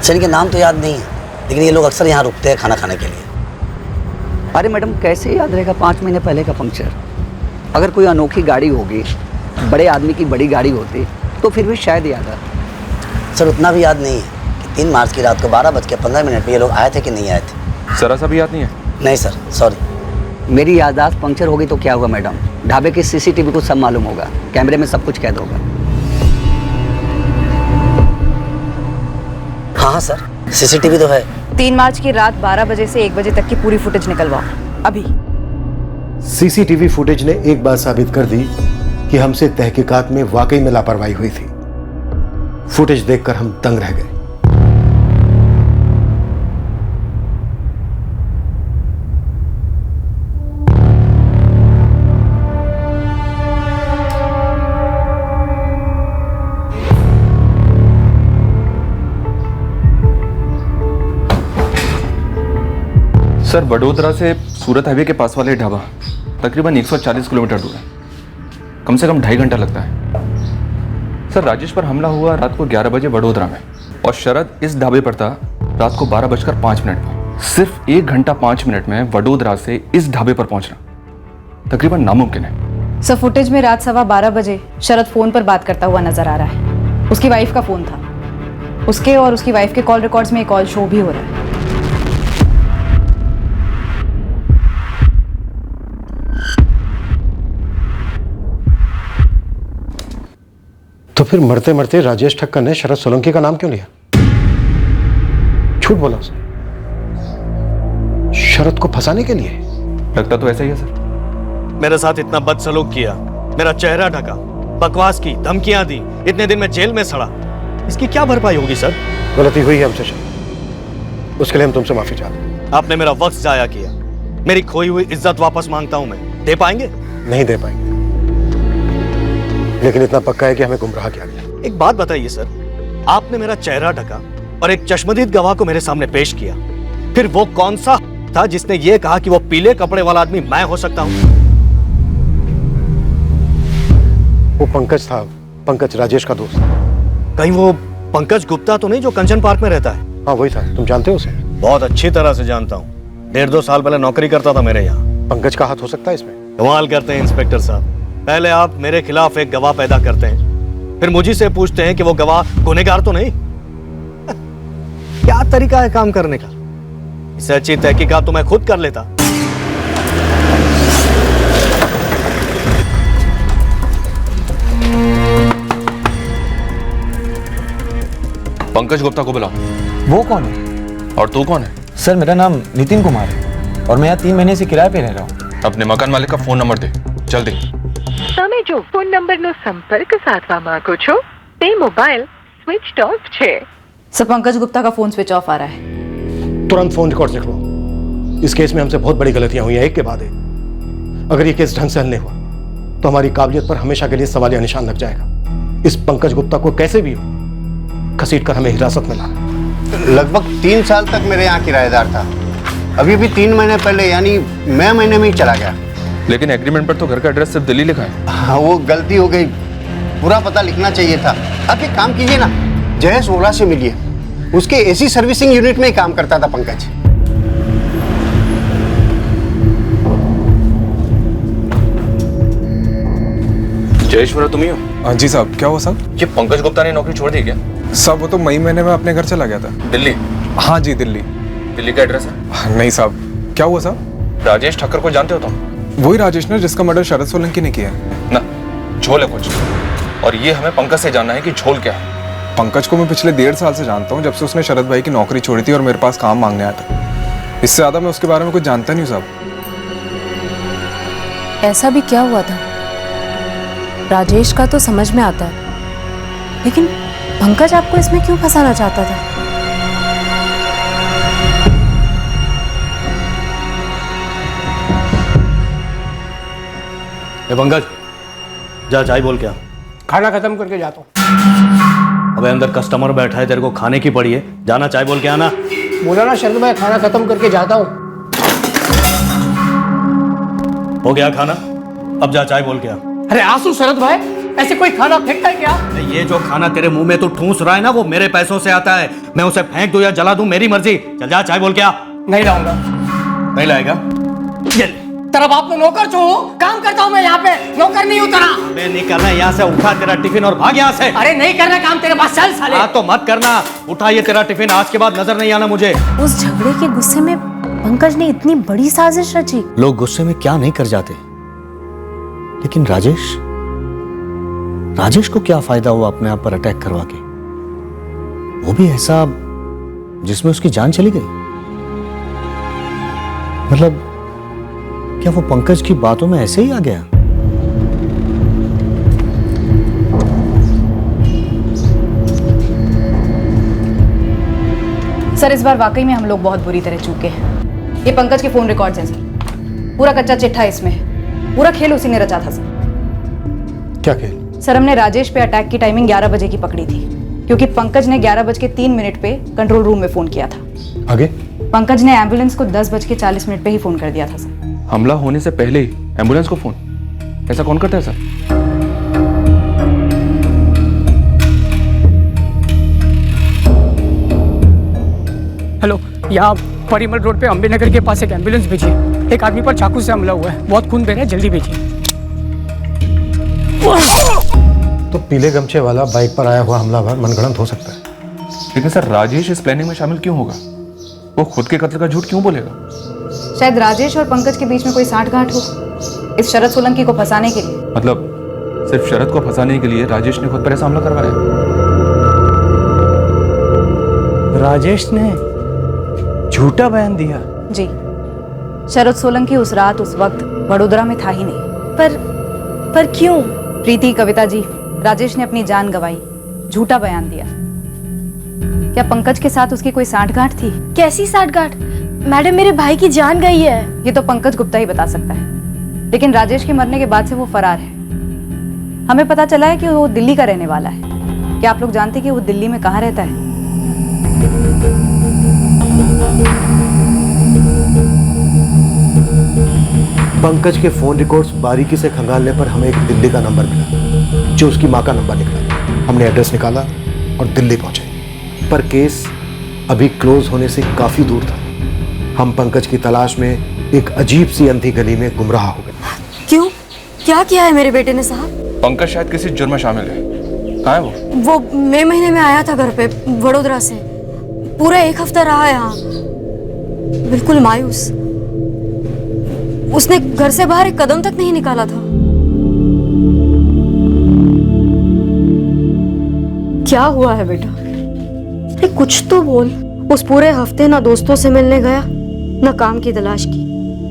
अच्छा, इनके नाम तो याद नहीं है, लेकिन ये लोग अक्सर यहाँ रुकते हैं खाना खाने के लिए। अरे मैडम, कैसे याद रहेगा 5 महीने पहले का पंक्चर? अगर कोई अनोखी गाड़ी होगी, बड़े आदमी की बड़ी गाड़ी होती, तो फिर भी शायद याद आता। सर उतना भी याद नहीं है कि 3 मार्च की रात को 12:15 पे ये लोग आए थे कि नहीं आए थे। जरा सा भी याद नहीं है? नहीं सर, सॉरी। मेरी याददाश्त पंक्चर होगी तो क्या हुआ मैडम? ढाबे की सीसीटीवी को सब मालूम होगा, कैमरे में सब कुछ कैद होगा। हाँ सर, सीसीटीवी तो है। 3 मार्च की रात 12 बजे से 1 बजे तक की पूरी फुटेज निकलवाओ अभी। सीसीटीवी फुटेज ने एक बात साबित कर दी कि हमसे तहकीकात में वाकई में लापरवाही हुई थी। फुटेज देखकर हम दंग रह गए। सर, वडोदरा से सूरत हाईवे के पास वाले ढाबा तकरीबन 140 किलोमीटर दूर है। कम से कम 2.5 घंटा लगता है। सर, राजेश पर हमला हुआ रात को 11 बजे वडोदरा में, और शरद इस ढाबे पर था रात को 12:05 पर। सिर्फ 1 घंटा 5 मिनट में वडोदरा से इस ढाबे पर पहुंचना तकरीबन नामुमकिन है। सर, फुटेज में रात 12:15 बजे शरद फोन पर बात करता हुआ नजर आ रहा है। उसकी वाइफ का फोन था। उसके और उसकी वाइफ के कॉल रिकॉर्ड्स में एक कॉल शो भी हो रहा है। तो फिर मरते मरते राजेश ठक्कर ने शरद सोलंकी का नाम क्यों लिया? झूठ बोला उसने शरद को फंसाने के लिए। लगता तो ऐसा ही है सर। मेरे साथ इतना बदसलूक किया, मेरा चेहरा ढका, बकवास की, धमकियां दी, इतने दिन में जेल में सड़ा, इसकी क्या भरपाई होगी सर? गलती हुई है हमसे शरद, उसके लिए हम तुमसे माफी चाहते हैं। आपने मेरा वक्त जाया किया, मेरी खोई हुई इज्जत वापस मांगता हूं मैं। दे पाएंगे? नहीं दे पाएंगे, लेकिन इतना पक्का है कि हमें गुमराह किया गया। एक बात बताइए सर, आपने मेरा चेहरा ढका और एक चश्मदीद गवाह को मेरे सामने पेश किया, फिर वो कौन सा था जिसने ये कहा कि वो पीले कपड़े वाला आदमी मैं हो सकता हूं? वो पंकज था, पंकज राजेश का दोस्त। कहीं वो पंकज गुप्ता तो नहीं जो कंचन पार्क में रहता है? हाँ वही था। तुम जानते हो उसे? बहुत अच्छी तरह से जानता हूँ, 1.5-2 साल पहले नौकरी करता था मेरे यहाँ। पंकज का हाथ हो सकता है इसमें? कमाल करते हैं इंस्पेक्टर साहब, पहले आप मेरे खिलाफ एक गवाह पैदा करते हैं, फिर मुझे से पूछते हैं कि वो गवाह गुनहगार तो नहीं। क्या तरीका है काम करने का? इससे अच्छी तहकीकात तो मैं खुद कर लेता। पंकज गुप्ता को बुलाओ। वो कौन है? और तू कौन है? सर, मेरा नाम नितिन कुमार है और मैं यहाँ 3 महीने से किराए पे रह रहा हूँ। अपने मकान मालिक का फोन नंबर दे जल्दी। તમે જો ફોન નંબરનો સંપર્ક સાધવા માંગો છો તે મોબાઈલ સ્વિચ ઓફ છે। सर, पंकज गुप्ता का फोन स्विच ऑफ आ रहा है। तुरंत फोन रिकॉर्ड लिख लो। इस केस में हमसे बहुत बड़ी गलतियां हुई हैं, एक के बाद एक। अगर ये केस ढंग से हल नहीं हुआ तो हमारी काबिलियत पर हमेशा के लिए सवालिया निशान लग जाएगा। इस पंकज गुप्ता को कैसे भी हो घसीट कर हमें हिरासत में लाना। लगभग 3 साल तक मेरे यहाँ किराएदार था, अभी भी 3 महीने पहले यानी मई महीने में ही चला गया। लेकिन एग्रीमेंट पर तो घर का एड्रेस सिर्फ दिल्ली लिखा है। हाँ, वो गलती हो गई, पूरा पता लिखना चाहिए था। अब एक काम कीजिए ना, जयेश ओला से मिलिए, उसके एसी सर्विसिंग यूनिट में ही काम करता था पंकज। जयेश्वर तुम ही हो? हाँ जी साहब। क्या हुआ साहब? ये पंकज गुप्ता ने नौकरी छोड़ दी क्या? साहब वो तो मई महीने में अपने घर चला गया था। दिल्ली? हाँ जी दिल्ली। दिल्ली का एड्रेस है? नहीं साहब। क्या हुआ साहब? राजेश ठक्कर को जानते हो तुम? वही राजेश ने जिसका मर्डर शरद सोलंकी ने किया है ना। झोल है कुछ, और ये हमें पंकज से जानना है कि झोल क्या है। पंकज को मैं पिछले 1.5 साल से जानता हूँ, जब से उसने शरद भाई की नौकरी छोड़ी थी और मेरे पास काम मांगने आया था। इससे ज्यादा मैं उसके बारे में कुछ जानता नहीं साहब। ऐसा भी क्या हुआ था? राजेश का तो समझ में आता है, लेकिन पंकज आपको इसमें क्यों फंसाना चाहता था? पंकज, जा चाय बोल के आ। खाना खत्म करके जाता हूँ। अबे अंदर कस्टमर बैठा है, तेरे को खाने की पड़ी है, जाना चाय बोल के आना। बोला ना शरद भाई, खाना खत्म करके जाता हूँ। हो गया खाना, अब जा चाय बोल के आ। अरे आंसू शरद भाई, ऐसे कोई खाना फेंकता है क्या? ये जो खाना तेरे मुंह में तू ठूस रहा है ना, वो मेरे पैसों से आता है। मैं उसे फेंक दूं या जला दूं, मेरी मर्जी। चल जा, चाय बोल के आ। नहीं लाऊंगा। नहीं लाएगा? तेरा बाप तो नौकर छू, काम करता हूँ मैं यहाँ पे, नौकर नहीं उतरा। मैं निकलना यहाँ से, उठा तेरा टिफिन और भाग यहाँ से। अरे नहीं करना काम तेरे पास, चल साले। हाँ तो मत करना, उठा ये तेरा टिफिन, आज के बाद नजर नहीं आना मुझे। उस झगड़े के गुस्से में पंकज ने इतनी बड़ी साजिश रची। लोग गुस्से में क्या नहीं कर जाते, लेकिन राजेश को क्या फायदा हुआ अपने आप पर अटैक करवा के? वो भी ऐसा जिसमें उसकी जान चली गई। मतलब क्या वो पंकज की बातों में ऐसे ही आ गया? सर इस बार वाकई में हम लोग बहुत बुरी तरह चूके हैं। ये पंकज के फोन रिकॉर्ड्स हैं सर, पूरा कच्चा चिट्ठा इसमें है, पूरा खेल उसी ने रचा था सर। क्या खेल? सर हमने राजेश पे अटैक की टाइमिंग 11 बजे की पकड़ी थी, क्योंकि पंकज ने 11:03 पे कंट्रोल रूम में फोन किया था। आगे? पंकज ने एम्बुलेंस को 10:40 पे ही फोन कर दिया था सर। हमला होने से पहले ही एम्बुलेंस को फोन, ऐसा कौन करता है सर? हेलो, यहाँ परिमल रोड पे अम्बेनगर के पास एक एम्बुलेंस भेजिए। एक आदमी पर चाकू से हमला हुआ है, बहुत खून बह रहा है, जल्दी भेजिए। तो पीले गमछे वाला बाइक पर आया हुआ हमलावर मनगढ़ंत हो सकता है। लेकिन सर राजेश इस प्लानिंग में शामिल क्यों होगा? वो खुद के कत्ल का झूठ क्यों बोलेगा? शायद राजेश और पंकज के बीच में कोई साठगांठ हो, इस शरद सोलंकी को फंसाने के लिए। मतलब सिर्फ शरद को फंसाने के लिए राजेश ने खुद पर ऐसा हमला करवाया? राजेश ने झूठा बयान दिया? जी, शरद सोलंकी उस रात उस वक्त वडोदरा में था ही नहीं। पर क्यों? प्रीति, कविता जी, राजेश ने अपनी जान गंवाई, झूठा बयान दिया। क्या पंकज के साथ उसकी कोई साठगांठ थी? कैसी साठगांठ? मैडम मेरे भाई की जान गई है। ये तो पंकज गुप्ता ही बता सकता है, लेकिन राजेश के मरने के बाद से वो फरार है। हमें पता चला है कि वो दिल्ली का रहने वाला है। क्या आप लोग जानते हैं कि वो दिल्ली में कहाँ रहता है? पंकज के फोन रिकॉर्ड्स बारीकी से खंगालने पर हमें एक दिल्ली का नंबर मिला, जो उसकी माँ का नंबर निकला। हमने एड्रेस निकाला और दिल्ली पहुंचे, पर केस अभी क्लोज होने से काफी दूर था। हम पंकज की तलाश में एक अजीब सी अंधी गली में गुमराह हो गए। क्यों? क्या किया है मेरे बेटे ने साहब? पंकज शायद किसी जुर्म में शामिल है। कहाँ है वो? मई महीने में आया था घर पे वडोदरा से, पूरा 1 हफ्ता रहा यहाँ, बिल्कुल मायूस। उसने घर से बाहर एक कदम तक नहीं निकाला था। क्या हुआ है बेटा? अरे कुछ तो बोल। उस पूरे हफ्ते ना दोस्तों से मिलने गया, ना काम की तलाश की।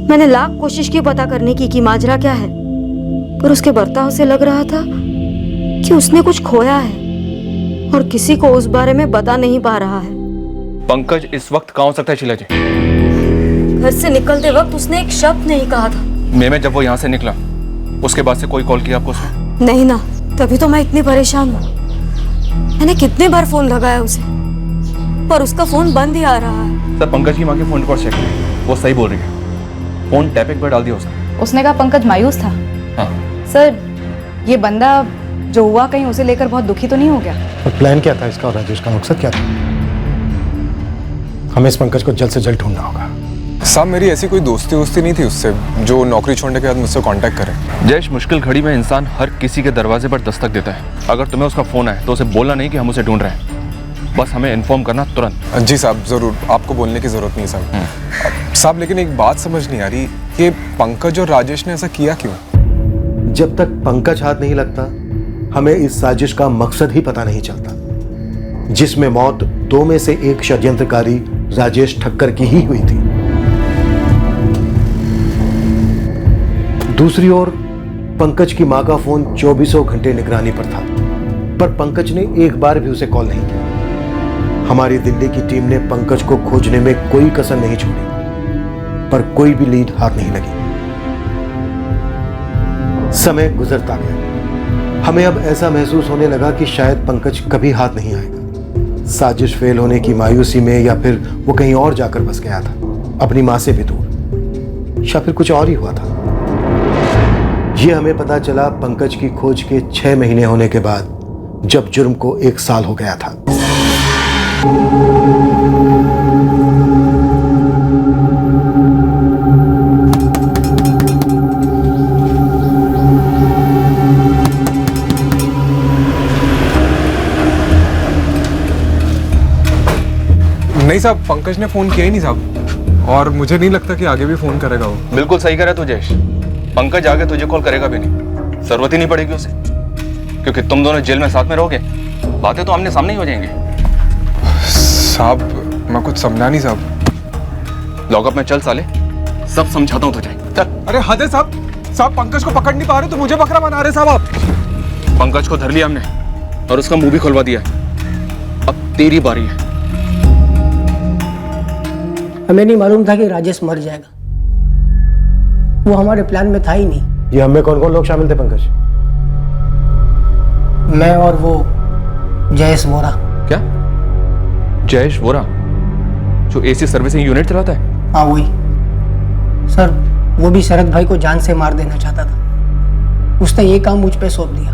मैंने लाख कोशिश की पता करने की कि माजरा क्या है, पर उसके बर्ताव से लग रहा था कि उसने कुछ खोया है और किसी को उस बारे में बता नहीं पा रहा है। पंकज इस वक्त कहाँ हो सकता है शीला जी? घर से निकलते वक्त उसने एक शब्द नहीं कहा था। मैं जब वो यहाँ से निकला, उसके बाद से कोई कॉल किया आपको उसने? नहीं ना, तभी तो मैं इतनी परेशान हूँ। मैंने कितने बार फोन लगाया उसे, पर उसका फोन बंद ही आ रहा है। सर पंकज की माँ के फोन रिकॉर्ड चेक करें, वो सही बोल रही है। फोन टैपिंग पर डाल दिया उसने। उसने कहा पंकज मायूस था। हाँ। सर ये बंदा जो हुआ कहीं उसे लेकर बहुत दुखी तो नहीं हो गया? और प्लान क्या था इसका और राजेश का मकसद क्या था? हमें इस पंकज को जल्द से जल्द ढूंढना होगा। साहब मेरी ऐसी कोई दोस्ती नहीं थी उससे जो नौकरी छोड़ने के बाद मुझसे कांटेक्ट करे। जयेश, मुश्किल घड़ी में इंसान हर किसी के दरवाजे पर दस्तक देता है। अगर तुम्हें उसका फोन आए तो उसे बोलना नहीं कि हम उसे ढूंढ रहे हैं, बस हमें इन्फॉर्म करना तुरंत। जी साहब जरूर, आपको बोलने की जरूरत नहीं साहब। साहब लेकिन एक बात समझ नहीं आ रही, ये पंकज और राजेश ने ऐसा किया क्यों? जब तक पंकज हाथ नहीं लगता हमें इस साजिश का मकसद ही पता नहीं चलता, जिसमें मौत 2 में से एक षड्यंत्रकारी राजेश ठक्कर की ही हुई थी। दूसरी ओर पंकज की मां का फोन 24 घंटे निगरानी पर था, पर पंकज ने एक बार भी उसे कॉल नहीं किया। हमारी दिल्ली की टीम ने पंकज को खोजने में कोई कसर नहीं छोड़ी, पर कोई भी लीड हाथ नहीं लगी। समय गुजरता गया। हमें अब ऐसा महसूस होने लगा कि शायद पंकज कभी हाथ नहीं आएगा। साजिश फेल होने की मायूसी में, या फिर वो कहीं और जाकर बस गया था, अपनी मां से भी दूर, या फिर कुछ और ही हुआ था। ये हमें पता चला पंकज की खोज के 6 महीने होने के बाद, जब जुर्म को 1 साल हो गया था। नहीं साहब, पंकज ने फोन किया ही नहीं साहब, और मुझे नहीं लगता कि आगे भी फोन करेगा वो। बिल्कुल सही करे तू जयेश, पंकज आगे तुझे कॉल करेगा भी नहीं, जरूरत ही नहीं पड़ेगी उसे, क्योंकि तुम दोनों जेल में साथ में रहोगे, बातें तो आमने सामने ही हो जाएंगी। साहब मैं कुछ समझा नहीं साहब। लॉकअप में चल साले, सब समझाता हूँ तुझे, चल। अरे हद है साहब, साहब पंकज को पकड़ नहीं पा रहे तो मुझे बकरा बना रहे साहब आप। पंकज को धर लिया हमने और उसका मुंह भी खुलवा दिया, अब तेरी बारी है। हमें नहीं मालूम था कि राजेश मर जाएगा, वो हमारे प्लान में था ही नहीं। ये हमें कौन कौन लोग शामिल थे पंकज? मैं और वो जयेश वोरा। क्या? जयेश वोरा जो एसी सर्विसिंग यूनिट चलाता है? हाँ वही सर, वो भी शरद भाई को जान से मार देना चाहता था। उसने ये काम मुझ पे सौंप दिया,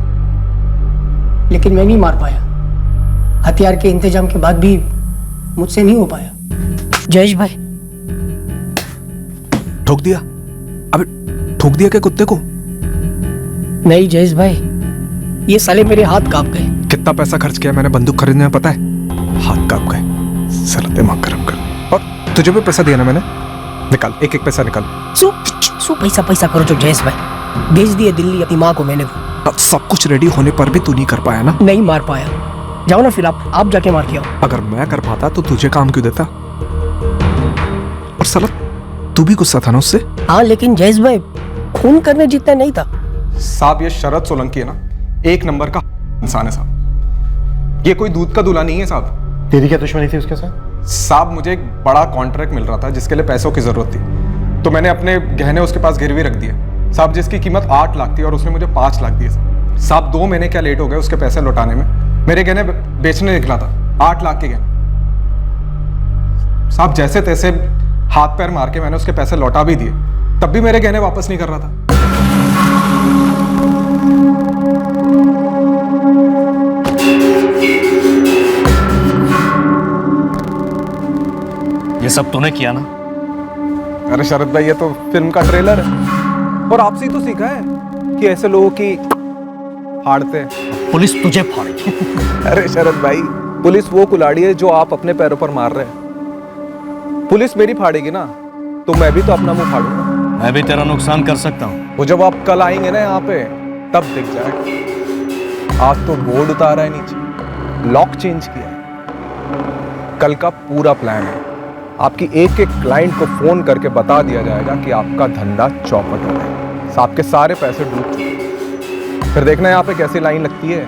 लेकिन मैं नहीं मार पाया। हथियार के इंतजाम के बाद भी मुझसे नहीं हो पाया। जयेश भाई ठोक दिया? अबे ठोक दिया क्या कुत्ते को? नहीं जयेश भाई, ये साले मेरे हाथ कांप गए। कितना पैसा खर्च किया मैंने बंदूक खरीदने में पता है? हाथ कांप गए। साला दिमाग खराब कर। और तुझे भी पैसा दिया ना मैंने, निकाल एक एक पैसा निकाल। सो पैसा करो जो जयेश भाई, भेज दिए दिल्ली अपनी माँ को मैंने। अब सब कुछ रेडी होने पर भी तू नहीं कर पाया ना? नहीं मार पाया। जाओ ना फिर आप जाके मार के आओ। अगर मैं कर पाता तो तुझे काम क्यों देता? और साला तू भी गुस्सा था ना उससे? हाँ लेकिन जयेश भाई खून करने जितना नहीं था। साहब ये शरद सोलंकी है ना, एक नंबर का इंसान है साहब। ये कोई दूध का दूल्हा नहीं है साहब। तेरी क्या दुश्मनी थी उसके साथ? साहब मुझे एक बड़ा कॉन्ट्रैक्ट मिल रहा था जिसके लिए पैसों की जरूरत थी, तो मैंने अपने गहने उसके पास गिरवी रख दिए साहब, जिसकी कीमत 8 लाख थी और उसने मुझे 5 लाख दिए साहब। 2 महीने क्या लेट हो गए उसके पैसे लौटाने में। मेरे गहने बेचने निकला था, 8 लाख के गहने साहब। जैसे तैसे हाथ पैर मार के मैंने उसके पैसे लौटा भी दिए, तब भी मेरे गहने वापस नहीं कर रहा था। ये सब तूने किया ना? अरे शरद भाई ये तो फिल्म का ट्रेलर है, और आपसे ही तो सीखा है कि ऐसे लोगों की फाड़ते हैं। पुलिस तुझे फाड़ेगी। अरे शरद भाई, पुलिस वो कुल्हाड़ी है जो आप अपने पैरों पर मार रहे हैं। पुलिस मेरी फाड़ेगी ना तो मैं भी तो अपना मुंह फाड़ूंगा। मैं भी तेरा नुकसान कर सकता हूँ। वो जब आप कल आएंगे ना यहाँ पे तब दिख जाएगा। आज तो बोर्ड उतारा है नीचे, लॉक चेंज किया है। कल का पूरा प्लान है, आपकी एक एक क्लाइंट को फोन करके बता दिया जाएगा कि आपका धंधा चौपट हो गया, आपके सारे पैसे डूब चुके हैं। फिर देखना यहाँ पे कैसी लाइन लगती है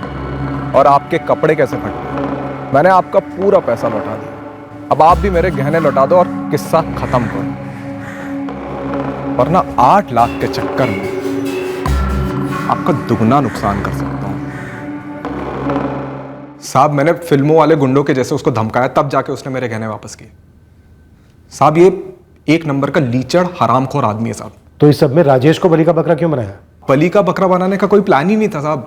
और आपके कपड़े कैसे फटते हैं। मैंने आपका पूरा पैसा लौटा दिया, अब आप भी मेरे गहने लौटा दो और किस्सा खत्म करो, वरना 8 लाख के चक्कर में आपका दुगना नुकसान कर सकता हूं साहब। मैंने फिल्मों वाले गुंडों के जैसे उसको धमकाया, तब जाके उसने मेरे गहने वापस किए साहब। ये एक नंबर का लीचड़ हरामखोर आदमी है साहब। तो इस सब में राजेश को बलि का बकरा क्यों बनाया? बलि का बकरा बनाने का कोई प्लान ही नहीं था साहब,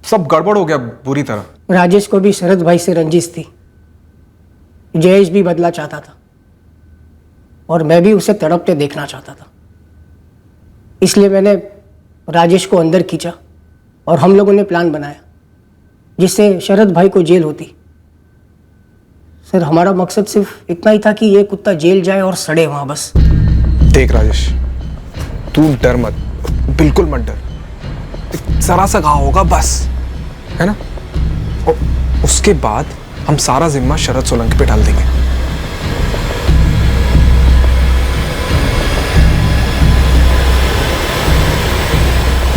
सब गड़बड़ हो गया बुरी तरह। राजेश को भी शरद भाई से रंजिश थी, जयेश भी बदला चाहता था और मैं भी उसे तड़पते देखना चाहता था। इसलिए मैंने राजेश को अंदर खींचा और हम लोगों ने प्लान बनाया जिससे शरद भाई को जेल होती। सर हमारा मकसद सिर्फ इतना ही था कि ये कुत्ता जेल जाए और सड़े वहां बस। देख राजेश, तू डर मत, बिल्कुल मत डर। जरा सा घाव होगा बस, है ना? और उसके बाद हम सारा जिम्मा शरद सोलंकी पे डाल देंगे।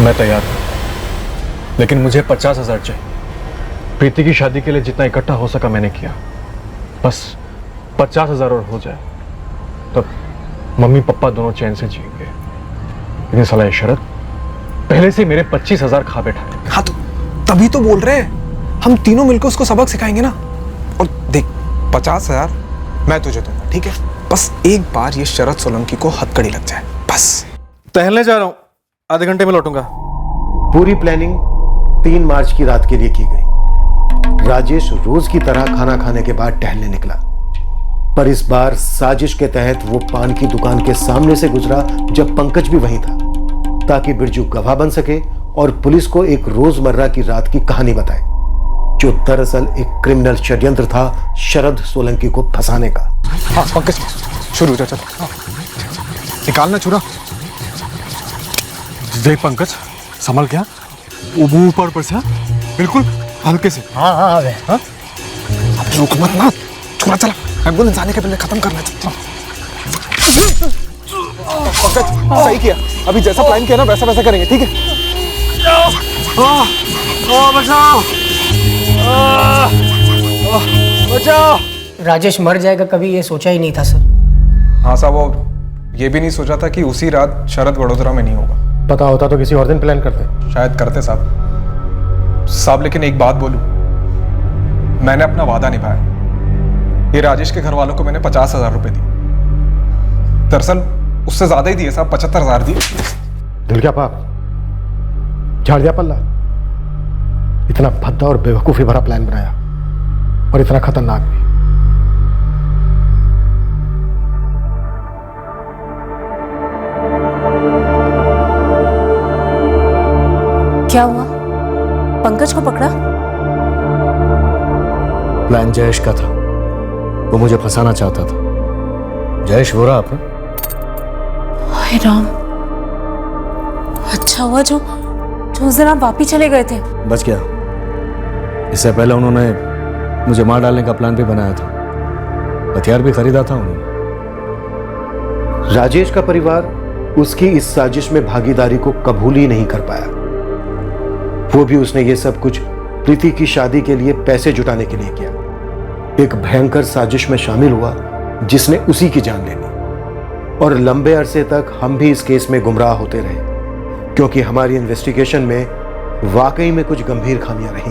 मैं तैयार हूं, लेकिन मुझे 50,000 चाहिए। प्रीति की शादी के लिए जितना इकट्ठा हो सका मैंने किया, बस 50,000 और हो जाए तब मम्मी पापा दोनों चैन से जिएंगे। लेकिन साला ये शरद पहले से मेरे 25,000 खा बैठा है। हाँ तो तभी तो बोल रहे हैं, हम तीनों मिलकर उसको सबक सिखाएंगे ना। और देख 50,000 मैं तुझे दूंगा, ठीक है? बस एक बार ये शरद सोलंकी को हथकड़ी लग जाए बस। टहलने जा रहा हूं, आधे घंटे में लौटूंगा। पूरी प्लानिंग 3 मार्च की रात के लिए की गई। राजेश रोज की तरह खाना खाने के बाद टहलने निकला, पर इस बार साजिश के तहत वो पान की दुकान के सामने से गुजरा जब पंकज भी वहीं था, ताकि बिरजू गवाह बन सके और पुलिस को एक रोजमर्रा की रात की कहानी बताए, जो दरअसल एक क्रिमिनल षड्यंत्र था शरद सोलंकी को फंसाने का। हाँ पंकज, शुरू हो जा, चल निकालना छुरा। देख पंकज, संभल गया, ऊपर से बिल्कुल हल्के से। हाँ हाँ हाँ, रुक मत ना, छुरा चला, एम्बुलेंस आने के पहले खत्म करना चाहिए। पंकज सही किया, अभी जैसा प्लान किया ना वैसा वैसा करेंगे, ठीक है? बचाओ, बचाओ। राजेश मर जाएगा कभी ये सोचा ही नहीं था सर। हाँ साहब, वो ये भी नहीं सोचा था कि उसी रात शरद वडोदरा में नहीं होगा। पता होता तो किसी और दिन प्लान करते। शायद करते साहब, लेकिन एक बात बोलूं, मैंने अपना वादा निभाया। ये राजेश के घर वालों को मैंने 50,000 रुपए दिए। दरअसल उससे ज्यादा ही दिए साहब, 75,000 दिए। दिल क्या पाप, झाड़ दिया पल्ला। इतना भद्दा और बेवकूफी भरा प्लान बनाया, और इतना खतरनाक भी। क्या हुआ? पंकज को पकड़ा? प्लान जयेश का था, वो मुझे फंसाना चाहता था। जयेश वो रहा अपना। हाय राम, अच्छा हुआ जो उस दिन आप वापिस चले गए थे। बच गया। इससे पहले उन्होंने मुझे मार डालने का प्लान भी बनाया था, हथियार भी खरीदा था उन्होंने। राजेश का परिवार उसकी इस साजिश में भागीदारी को कबूल ही नहीं कर पाया। वो भी उसने ये सब कुछ प्रीति की शादी के लिए पैसे जुटाने के लिए किया। एक भयंकर साजिश में शामिल हुआ जिसने उसी की जान ले ली। और लंबे अरसे तक हम भी इस केस में गुमराह होते रहे, क्योंकि हमारी इन्वेस्टिगेशन में वाकई में कुछ गंभीर खामियां रही।